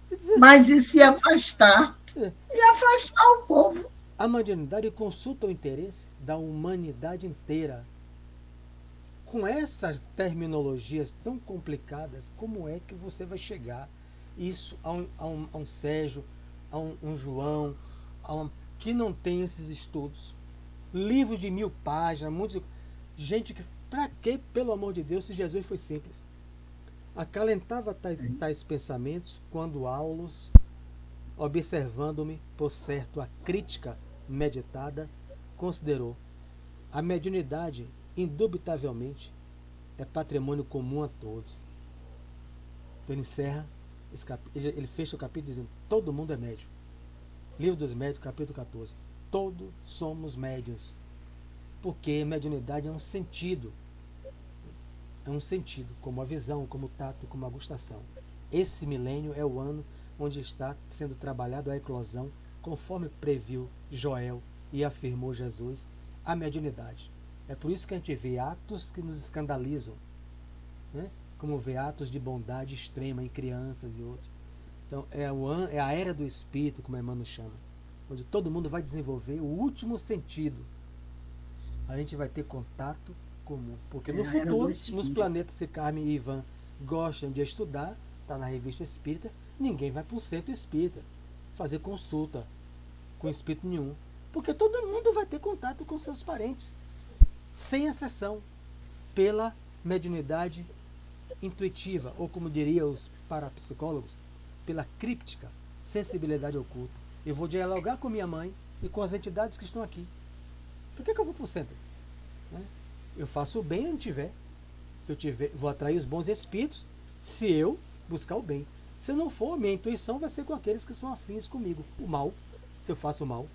e se afastar? E afastar o povo. A mediunidade consulta o interesse da humanidade inteira. Com essas terminologias tão complicadas, como é que você vai chegar isso a um Sérgio, a um João, que não tem esses estudos? Livros de 1000 páginas, gente que... Para que, pelo amor de Deus, se Jesus foi simples? Acalentava tais pensamentos quando Aulus, observando-me, por certo, a crítica meditada, considerou: a mediunidade, indubitavelmente, é patrimônio comum a todos. Então ele encerra, ele fecha o capítulo dizendo: todo mundo é médium. Livro dos Médiuns, capítulo 14. Todos somos médiuns. Porque mediunidade é um sentido. É um sentido, como a visão, como o tato, como a gustação. Esse milênio é o ano onde está sendo trabalhado a eclosão, conforme previu Joel e afirmou Jesus, a mediunidade. É por isso que a gente vê atos que nos escandalizam, né? Como vê atos de bondade extrema em crianças e outros. Então é a era do espírito, como Emmanuel chama, onde todo mundo vai desenvolver o último sentido. A gente vai ter contato comum, porque no futuro, nos planetas que Carmen e Ivan gostam de estudar, está na revista Espírita, ninguém vai para o centro espírita fazer consulta com espírito nenhum, porque todo mundo vai ter contato com seus parentes, sem exceção, pela mediunidade intuitiva, ou como diriam os parapsicólogos, pela críptica sensibilidade oculta. Eu vou dialogar com minha mãe e com as entidades que estão aqui. Por que eu vou para o centro? Né? Eu faço o bem onde tiver. Se eu tiver, vou atrair os bons espíritos se eu buscar o bem. Se não for, minha intuição vai ser com aqueles que são afins comigo. O mal, se eu faço o mal.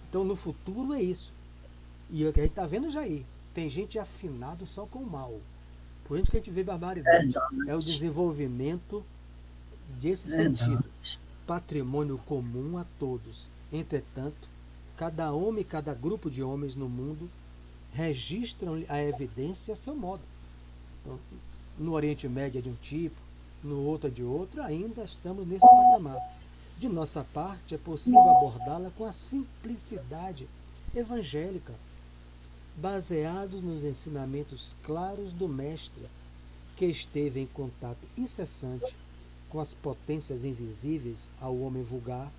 Então no futuro é isso. E o que a gente está vendo já aí, tem gente afinado só com o mal. Por isso que a gente vê barbaridade. É o desenvolvimento desse sentido. Patrimônio comum a todos. Entretanto, cada homem, cada grupo de homens no mundo registram a evidência a seu modo. Então, no Oriente Médio é de um tipo, no outro é de outro, ainda estamos nesse patamar. De nossa parte, é possível abordá-la com a simplicidade evangélica. baseados nos ensinamentos claros do Mestre, que esteve em contato incessante com as potências invisíveis ao homem vulgar,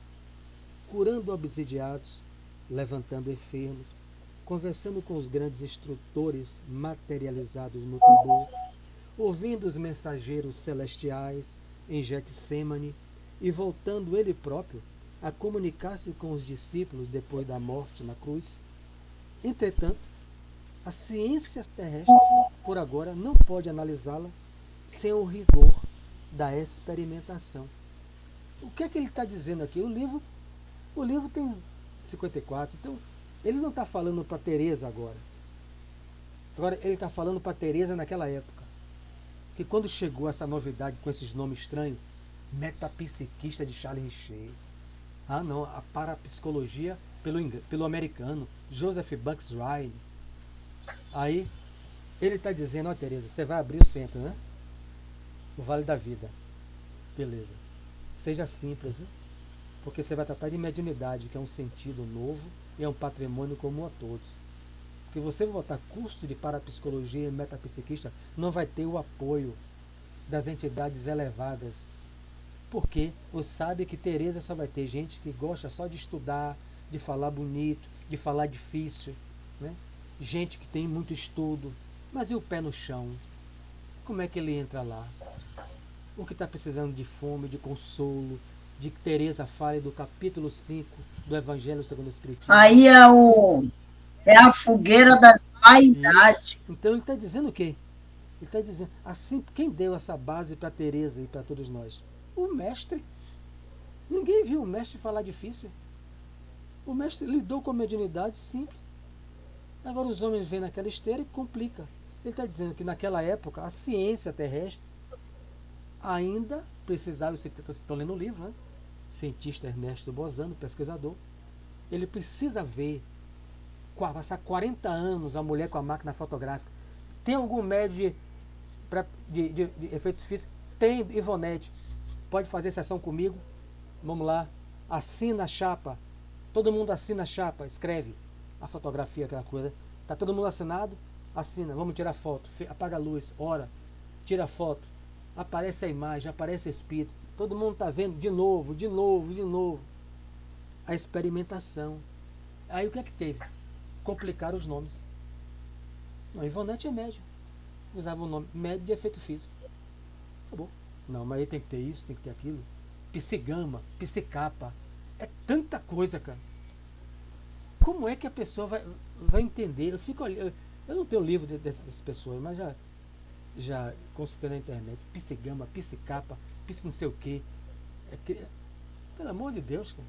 curando obsidiados, levantando enfermos, conversando com os grandes instrutores materializados no Tabor, ouvindo os mensageiros celestiais em Getsêmani e voltando ele próprio a comunicar-se com os discípulos depois da morte na cruz. Entretanto, a ciência terrestre, por agora, não pode analisá-la sem o rigor da experimentação. O que é que ele está dizendo aqui? O livro tem 54, então ele não está falando para Teresa agora. Agora ele está falando para Teresa naquela época. Que quando chegou essa novidade com esses nomes estranhos, metapsiquista de Charles Richer, não, a parapsicologia pelo americano, Joseph Banks Riley. Aí ele está dizendo, ó Teresa, você vai abrir o centro, né? O Vale da Vida. Beleza. Seja simples, né? Porque você vai tratar de mediunidade, que é um sentido novo e é um patrimônio comum a todos. Porque você vai botar curso de parapsicologia e metapsiquista, não vai ter o apoio das entidades elevadas. Porque você sabe que Teresa só vai ter gente que gosta só de estudar, de falar bonito, de falar difícil, né? Gente que tem muito estudo, mas e o pé no chão? Como é que ele entra lá? O que está precisando de fome, de consolo, de que Teresa fale do capítulo 5 do Evangelho segundo o Espiritismo. Aí é a fogueira das vaidades. Então ele está dizendo o quê? Ele está dizendo, assim, quem deu essa base para Teresa e para todos nós? O mestre. Ninguém viu o mestre falar difícil. O mestre lidou com a mediunidade simples. Agora os homens vêm naquela esteira e complica. Ele está dizendo que naquela época a ciência terrestre ainda precisava, estou lendo o livro, né? Cientista Ernesto Bozano, pesquisador, ele precisa ver, passar 40 anos a mulher com a máquina fotográfica. Tem algum médio de efeitos físicos? Tem, Ivonete. Pode fazer sessão comigo? Vamos lá. Assina a chapa. Todo mundo assina a chapa, escreve a fotografia, aquela coisa. Tá todo mundo assinado? Assina. Vamos tirar foto. Apaga a luz, ora, tira a foto. Aparece a imagem, aparece o espírito. Todo mundo está vendo de novo, de novo, de novo. A experimentação. Aí o que é que teve? Complicar os nomes. Não, Ivonete é médium. Usava o nome médio de efeito físico. Acabou. Não, mas aí tem que ter isso, tem que ter aquilo. Psigama, psicapa. É tanta coisa, cara. Como é que a pessoa vai entender? Eu não tenho livro dessas pessoas, mas já consultei na internet. Psigama, psicapa, não sei o quê. Pelo amor de Deus, cara.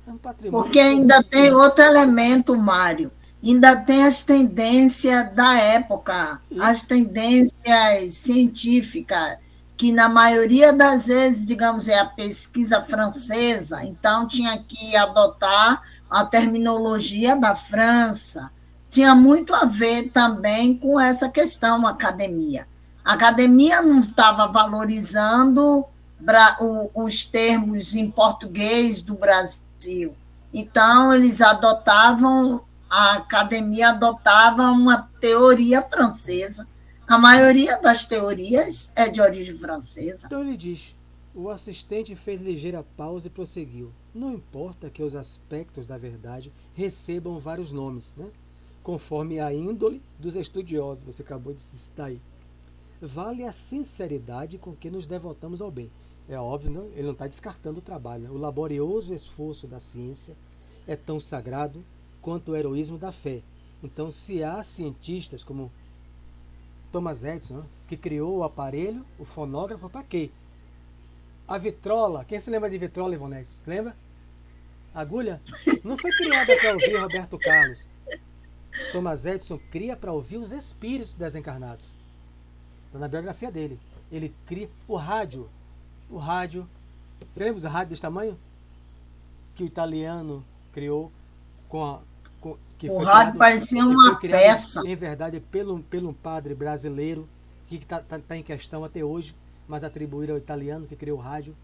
É um patrimônio. Porque ainda tem outro elemento, Mário. Ainda tem as tendências da época, as tendências científicas, que na maioria das vezes, digamos, é a pesquisa francesa, então tinha que adotar a terminologia da França. Tinha muito a ver também com essa questão, academia. A academia não estava valorizando os termos em português do Brasil. Então, a academia adotava uma teoria francesa. A maioria das teorias é de origem francesa. Então ele diz, o assistente fez ligeira pausa e prosseguiu. Não importa que os aspectos da verdade recebam vários nomes, né? Conforme a índole dos estudiosos, você acabou de citar aí. Vale a sinceridade com que nos devotamos ao bem. É óbvio, não? Ele não está descartando o trabalho. Né? O laborioso esforço da ciência é tão sagrado quanto o heroísmo da fé. Então, se há cientistas como Thomas Edison, né, que criou o aparelho, o fonógrafo, para quê? A vitrola, quem se lembra de vitrola, Ivonete? Se lembra? A agulha? Não foi criada para ouvir Roberto Carlos. Thomas Edison cria para ouvir os espíritos desencarnados. Está na biografia dele. Ele cria o rádio. O rádio. Você lembra do rádio desse tamanho? Que o italiano criou o rádio parecia uma peça. Em verdade, pelo um padre brasileiro, que está em questão até hoje, mas atribuíram ao italiano que criou o rádio.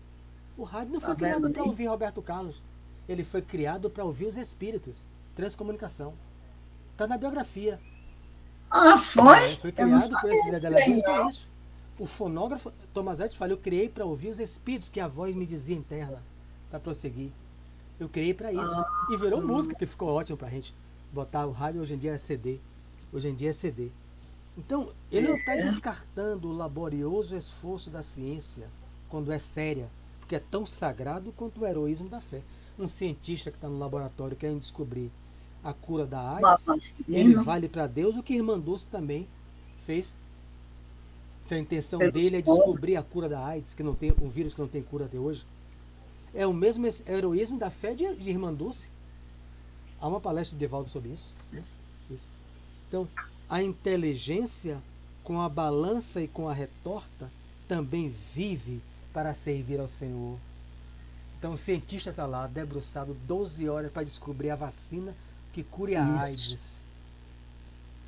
O rádio não foi criado para ouvir Roberto Carlos. Ele foi criado para ouvir os espíritos. Transcomunicação. Está na biografia. Ah, foi? Foi Eu não criado por sabia esse Zé disso Della aí, Vista para não. isso. O fonógrafo, Tomazete fala, eu criei para ouvir os espíritos que a voz me dizia interna, para prosseguir. Eu criei para isso. E virou música, que ficou ótimo para a gente botar o rádio. Hoje em dia é CD. Hoje em dia é CD. Então, ele não está descartando o laborioso esforço da ciência quando é séria, porque é tão sagrado quanto o heroísmo da fé. Um cientista que está no laboratório querendo descobrir a cura da Uma AIDS, ele vacina. vale para Deus o que Irmã Dulce também fez. Se a intenção Pelos dele é povos. descobrir a cura da AIDS, que não tem um vírus que não tem cura até hoje, é o mesmo heroísmo da fé de Irmã Dulce. Há uma palestra de Divaldo sobre isso, né? Isso. Então, a inteligência com a balança e com a retorta também vive para servir ao Senhor. Então o cientista está lá, debruçado 12 horas para descobrir a vacina que cure a Isso. AIDS.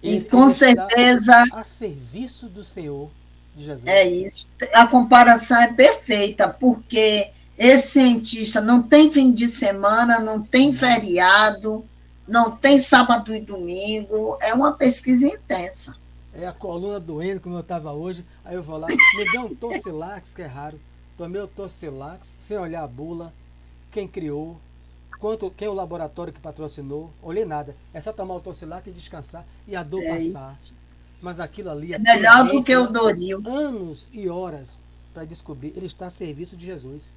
E com está certeza a serviço do Senhor, de Jesus. é isso. A comparação é perfeita, porque esse cientista não tem fim de semana, não tem feriado, não tem sábado e domingo. É uma pesquisa intensa. É a coluna doendo, como eu estava hoje. Aí eu vou lá, me dê um Torcilax, que é raro. Tomei o Torcilax, sem olhar a bula, quem criou, quem é o laboratório que patrocinou. Olhei nada. É só tomar o Torcilax e descansar e a dor passar. Isso. Mas aquilo ali É melhor do gente, que o Doril. anos e horas para descobrir. Ele está a serviço de Jesus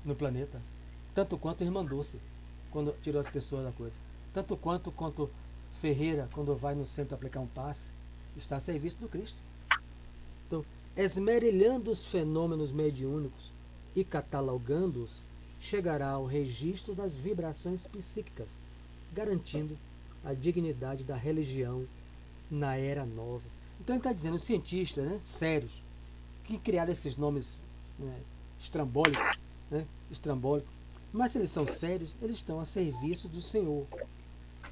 no planeta. Tanto quanto o Irmã Dulce, quando tirou as pessoas da coisa. Tanto quanto Ferreira, quando vai no centro aplicar um passe, está a serviço do Cristo. Então, esmerilhando os fenômenos mediúnicos e catalogando-os, chegará ao registro das vibrações psíquicas, garantindo a dignidade da religião na era nova. Então ele está dizendo, os cientistas, né, sérios, que criaram esses nomes, né, estrambólicos, mas se eles são sérios, eles estão a serviço do Senhor.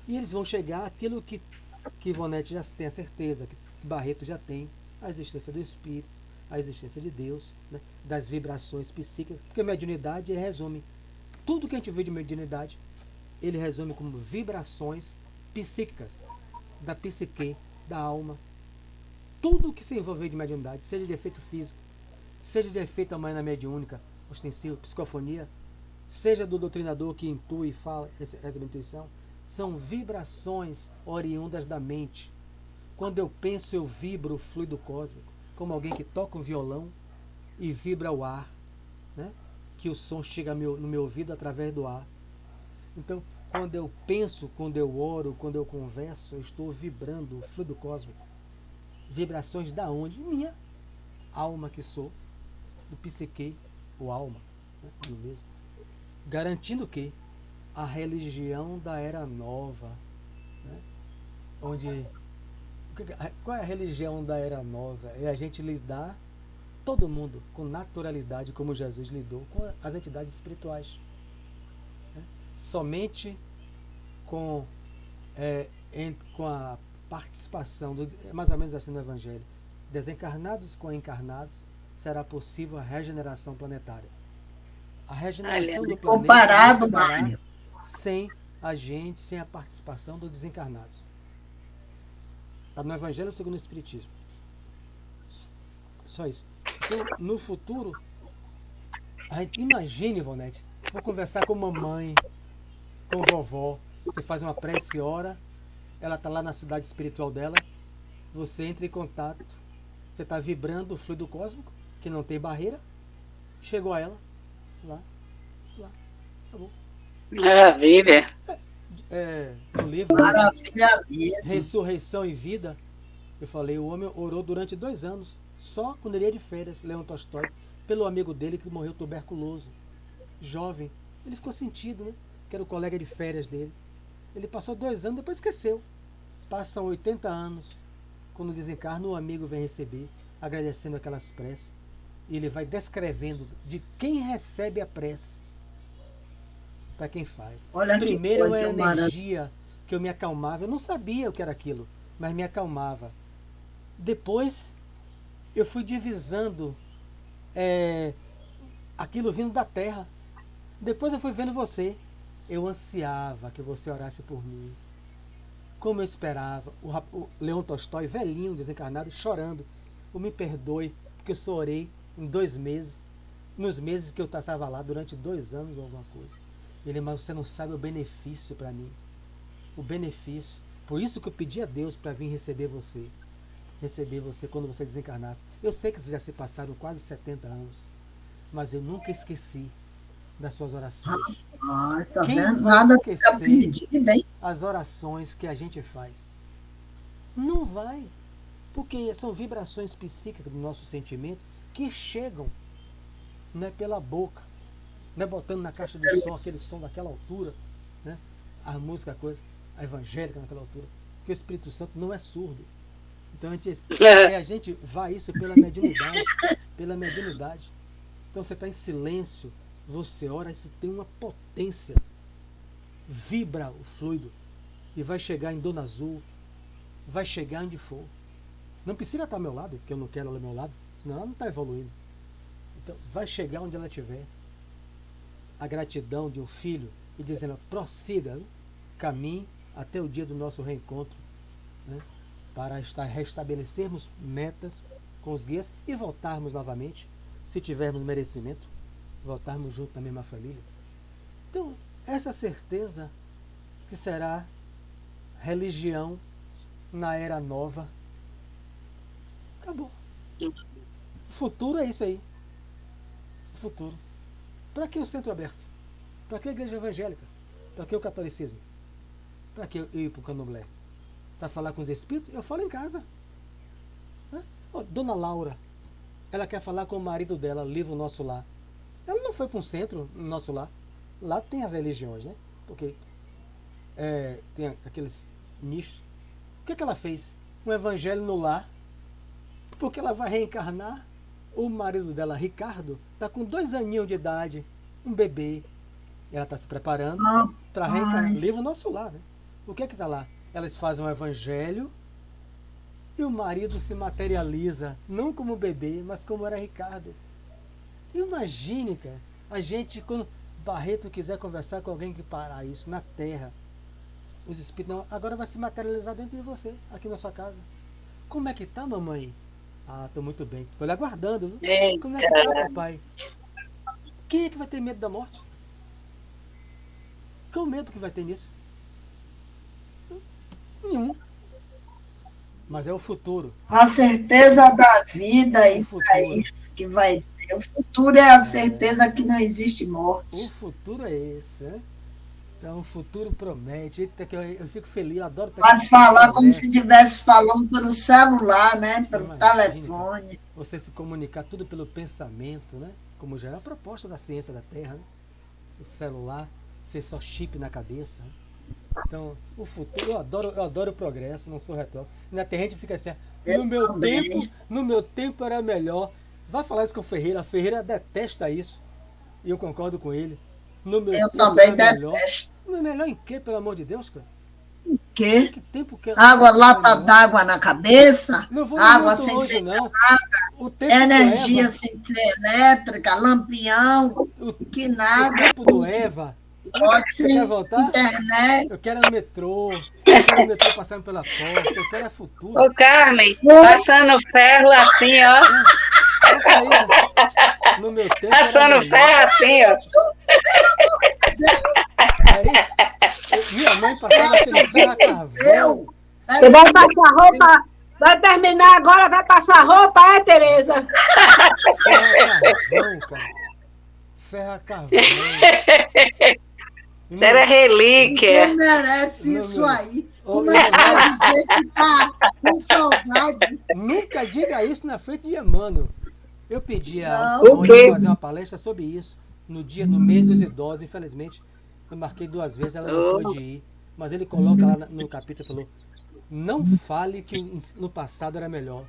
E eles vão chegar àquilo que Ivonete já tem a certeza, que Barreto já tem, a existência do Espírito, a existência de Deus, né, das vibrações psíquicas, porque a mediunidade resume tudo que a gente vê de mediunidade, ele resume como vibrações psíquicas, da psique, da alma. Tudo que se envolver de mediunidade, seja de efeito físico, seja de efeito amanhã na mediúnica, ostensivo, psicofonia, seja do doutrinador que intui e fala, recebe intuição, são vibrações oriundas da mente. Quando eu penso, eu vibro o fluido cósmico, como alguém que toca um violão e vibra o ar, né? Que o som chega no meu ouvido através do ar. Então, quando eu penso, quando eu oro, quando eu converso, eu estou vibrando o fluido cósmico. Vibrações da onde? Minha alma que sou, do psique, ou alma, né? Do mesmo. Garantindo que a religião da era nova, né? Onde qual é a religião da era nova? É a gente lidar todo mundo com naturalidade, como Jesus lidou com as entidades espirituais, né? Somente com a participação mais ou menos assim no Evangelho, desencarnados com encarnados, será possível a regeneração planetária. A regeneração do planeta Comparado, não se dará Mário. sem a gente, sem a participação dos desencarnados. Está no Evangelho segundo o Espiritismo. Só isso. Então, no futuro, a gente imagine, Ivonete, vou conversar com mamãe, com vovó, você faz uma prece e ora, ela está lá na cidade espiritual dela, você entra em contato, você está vibrando o fluido cósmico, que não tem barreira, chegou a ela, lá, acabou. Maravilha. No livro Maravilha mesmo. Ressurreição e Vida, eu falei, o homem orou durante 2 anos, só quando ele ia de férias, Leon Tolstói, pelo amigo dele que morreu tuberculoso, jovem. Ele ficou sentido, né? Que era o colega de férias dele. Ele passou 2 anos, depois esqueceu. Passam 80 anos, quando desencarna, o amigo vem receber, agradecendo aquelas preces, e ele vai descrevendo de quem recebe a prece para quem faz. Olha que Primeiro coisa era a maravilhosa. energia que eu me acalmava, eu não sabia o que era aquilo, mas me acalmava. Depois eu fui divisando aquilo vindo da terra. Depois eu fui vendo você. Eu ansiava que você orasse por mim. como eu esperava. O Leon Tolstói, velhinho, desencarnado, chorando. Me perdoe, porque eu só orei em 2 meses. Nos meses que eu estava lá, durante 2 anos ou alguma coisa. Ele, mas você não sabe o benefício para mim. O benefício. Por isso que eu pedi a Deus para vir receber você. Receber você quando você desencarnasse. Eu sei que já se passaram quase 70 anos. Mas eu nunca esqueci das suas orações. Nossa, Quem vendo? vai Nada esquecer fica perdido, hein? as orações que a gente faz? Não vai. Porque são vibrações psíquicas do nosso sentimento que chegam, não é pela boca, não é botando na caixa de som aquele som daquela altura, né? A música, a coisa, a evangélica naquela altura. Porque o Espírito Santo não é surdo. Então a gente vai isso pela mediunidade. Pela mediunidade. Então você está em silêncio, você ora, isso tem uma potência. Vibra o fluido e vai chegar em Dona Azul, vai chegar onde for. Não precisa estar ao meu lado, porque eu não quero ela ao meu lado, senão ela não está evoluindo. Então vai chegar onde ela estiver. A gratidão de um filho e dizendo, prossiga, caminhe até o dia do nosso reencontro, né? Para restabelecermos metas com os guias e voltarmos novamente, se tivermos merecimento, voltarmos junto na mesma família. Então, essa certeza que será religião na era nova, acabou. O futuro é isso aí. O futuro. Para que o centro aberto? Para que a igreja evangélica? Para que o catolicismo? Para que eu ir para o candomblé? Para falar com os espíritos? Eu falo em casa. Dona Laura, ela quer falar com o marido dela, Livro Nosso Lar. Ela não foi para um centro, no Nosso Lar. Lá tem as religiões, né? Porque tem aqueles nichos. O que ela fez? Um evangelho no lar. Porque ela vai reencarnar. O marido dela, Ricardo, está com 2 aninhos de idade, um bebê. Ela está se preparando para reencarnar. Livro Nosso Lar, né? O que está lá? Elas fazem um evangelho e o marido se materializa, não como bebê, mas como era Ricardo. Imagine, cara, a gente, quando Barreto quiser conversar com alguém que parar isso na Terra, os espíritos, não, agora vai se materializar dentro de você, aqui na sua casa. Como é que tá, mamãe? Ah, tô muito bem. Tô lhe aguardando, viu? Como é que tá, papai? Quem é que vai ter medo da morte? Qual o medo que vai ter nisso? Nenhum. Mas é o futuro. A certeza da vida, isso aí que vai ser. O futuro é a certeza que não existe morte. O futuro é esse, né? Então o futuro promete. Eita, que eu fico feliz, eu adoro... Vai falar como se estivesse falando pelo celular, né? Pelo telefone. Você se comunicar tudo pelo pensamento, né? Como já é a proposta da ciência da Terra, né? O celular ser só chip na cabeça. Então, o futuro, eu adoro o progresso, não sou retrógrado. Na Terra a gente fica assim, no meu tempo era melhor. Vai falar isso com o Ferreira. A Ferreira detesta isso. E eu concordo com ele. No meu eu tempo também era detesto. Melhor. Melhor em quê, pelo amor de Deus, cara? Em quê? Que tempo que lata d'água na cabeça, água sem longe, ser não. Energia sem ser elétrica, lampião, que nada. O tempo do Eva. Pode ser. Quer voltar? Internet. Eu quero o metrô. Eu quero o metrô passando pela porta. Eu quero futuro. Ô, Carmen, passando ferro assim, ó. No meu tempo. Passando ferro assim, ó. É isso? Minha mãe passava aquele ferro a carvão. Você vai passar roupa. Vai terminar agora, vai passar roupa, Tereza? Ferro a carvão, cara. Ferro a carvão. Isso era relíquia. Ninguém merece isso aí. Como é que vai dizer que tá com saudade? Nunca diga isso na frente de Emmanuel. Eu pedi a Simone para fazer uma palestra sobre isso no mês dos idosos. Infelizmente, eu marquei 2 vezes, ela não pôde ir. Mas ele coloca lá no capítulo, falou, não fale que no passado era melhor.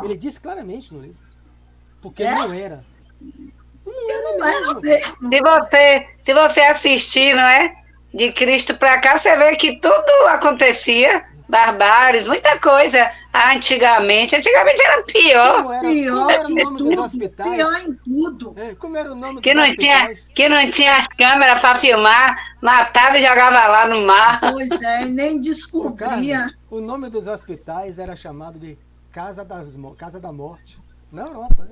Ele diz claramente no livro. Porque não era. Não é mesmo. Se você assistir, não é? De Cristo para cá, você vê que tudo acontecia. Barbáries, muita coisa. Antigamente era pior. Como Pior era o em nome dos tudo. hospitais? Pior em tudo. Como era o nome Que dos não tinha, hospitais? que não tinha as câmeras para filmar, matava e jogava lá no mar. Pois é, e nem Ô, descobria. Carmen, o nome dos hospitais era chamado de Casa da Morte, na Europa, né?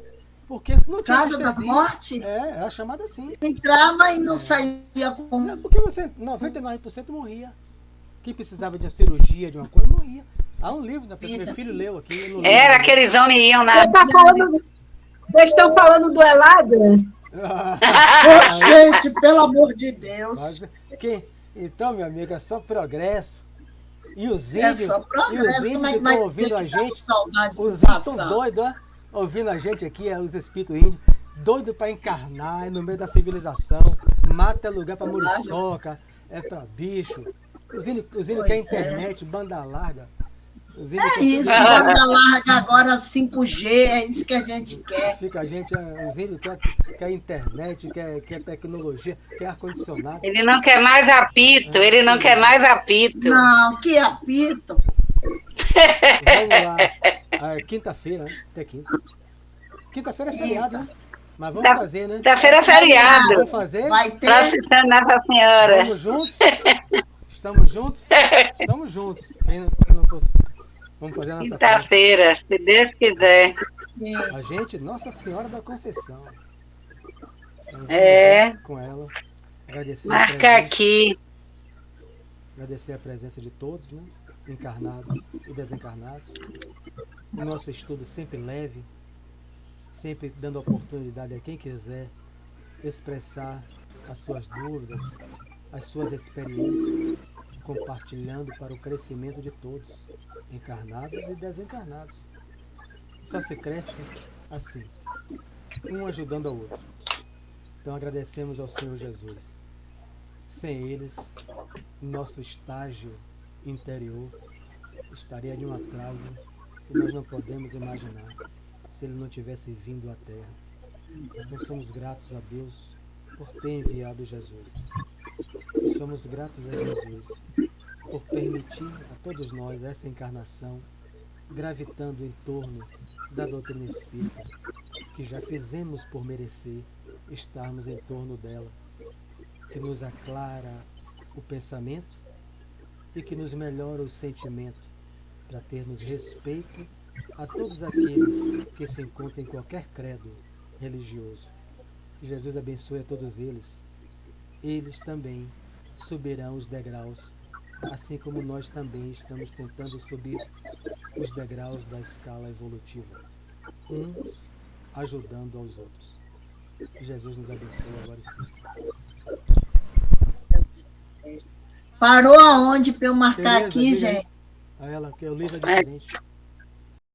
Porque se não tinha Casa da anestesia, Morte, era chamado assim. entrava e não saía com. Não, porque 99% morria. Quem precisava de uma cirurgia, de uma coisa, morria. Há um livro, né? Meu filho leu aqui. No Era, livro. aqueles homens iam na. Vocês estão falando do Eladra? Ô, gente, pelo amor de Deus. Mas, então, meu amigo, é só progresso. E os É índios, só progresso, que como é que estão vai ouvindo ser a que tá com gente, saudade do os índios estão passado? doidos, ó, ouvindo a gente aqui, os espíritos índios, doidos para encarnar no meio da civilização, mata lugar para muriçoca, para bicho. Os índios querem internet, banda larga. Os índios É isso, banda larga agora 5G, é isso que a gente quer. Os índios quer internet, quer tecnologia, quer ar-condicionado. Ele não quer mais apito, ele não quer mais apito. Não, que apito. Vamos lá. Quinta-feira, né? Até quinta. Quinta-feira é feriado, né? Mas vamos fazer, né? Quinta-feira é feriado. Vamos fazer? Vai ter. Processando Nossa Senhora. Vamos juntos? Estamos juntos? Estamos juntos. Vamos fazer a nossa Quinta-feira, se Deus quiser. A gente, Nossa Senhora da Conceição. Com ela. Agradecer marca aqui. Agradecer a presença de todos, né? Encarnados e desencarnados. O nosso estudo sempre leve, sempre dando oportunidade a quem quiser expressar as suas dúvidas, as suas experiências, compartilhando para o crescimento de todos, encarnados e desencarnados. Só se cresce assim, um ajudando ao outro. Então agradecemos ao Senhor Jesus. Sem eles, nosso estágio interior estaria de um atraso que nós não podemos imaginar se ele não tivesse vindo à Terra. Então somos gratos a Deus por ter enviado Jesus. E somos gratos a Jesus por permitir a todos nós essa encarnação gravitando em torno da doutrina espírita, que já fizemos por merecer estarmos em torno dela, que nos aclara o pensamento e que nos melhora o sentimento, para termos respeito a todos aqueles que se encontram em qualquer credo religioso. Que Jesus abençoe a todos eles. Eles também subirão os degraus, assim como nós também estamos tentando subir os degraus da escala evolutiva, uns ajudando aos outros. Que Jesus nos abençoe agora e sempre. Parou aonde para eu marcar Tereza, aqui, gente? A ela, que é o livro é diferente.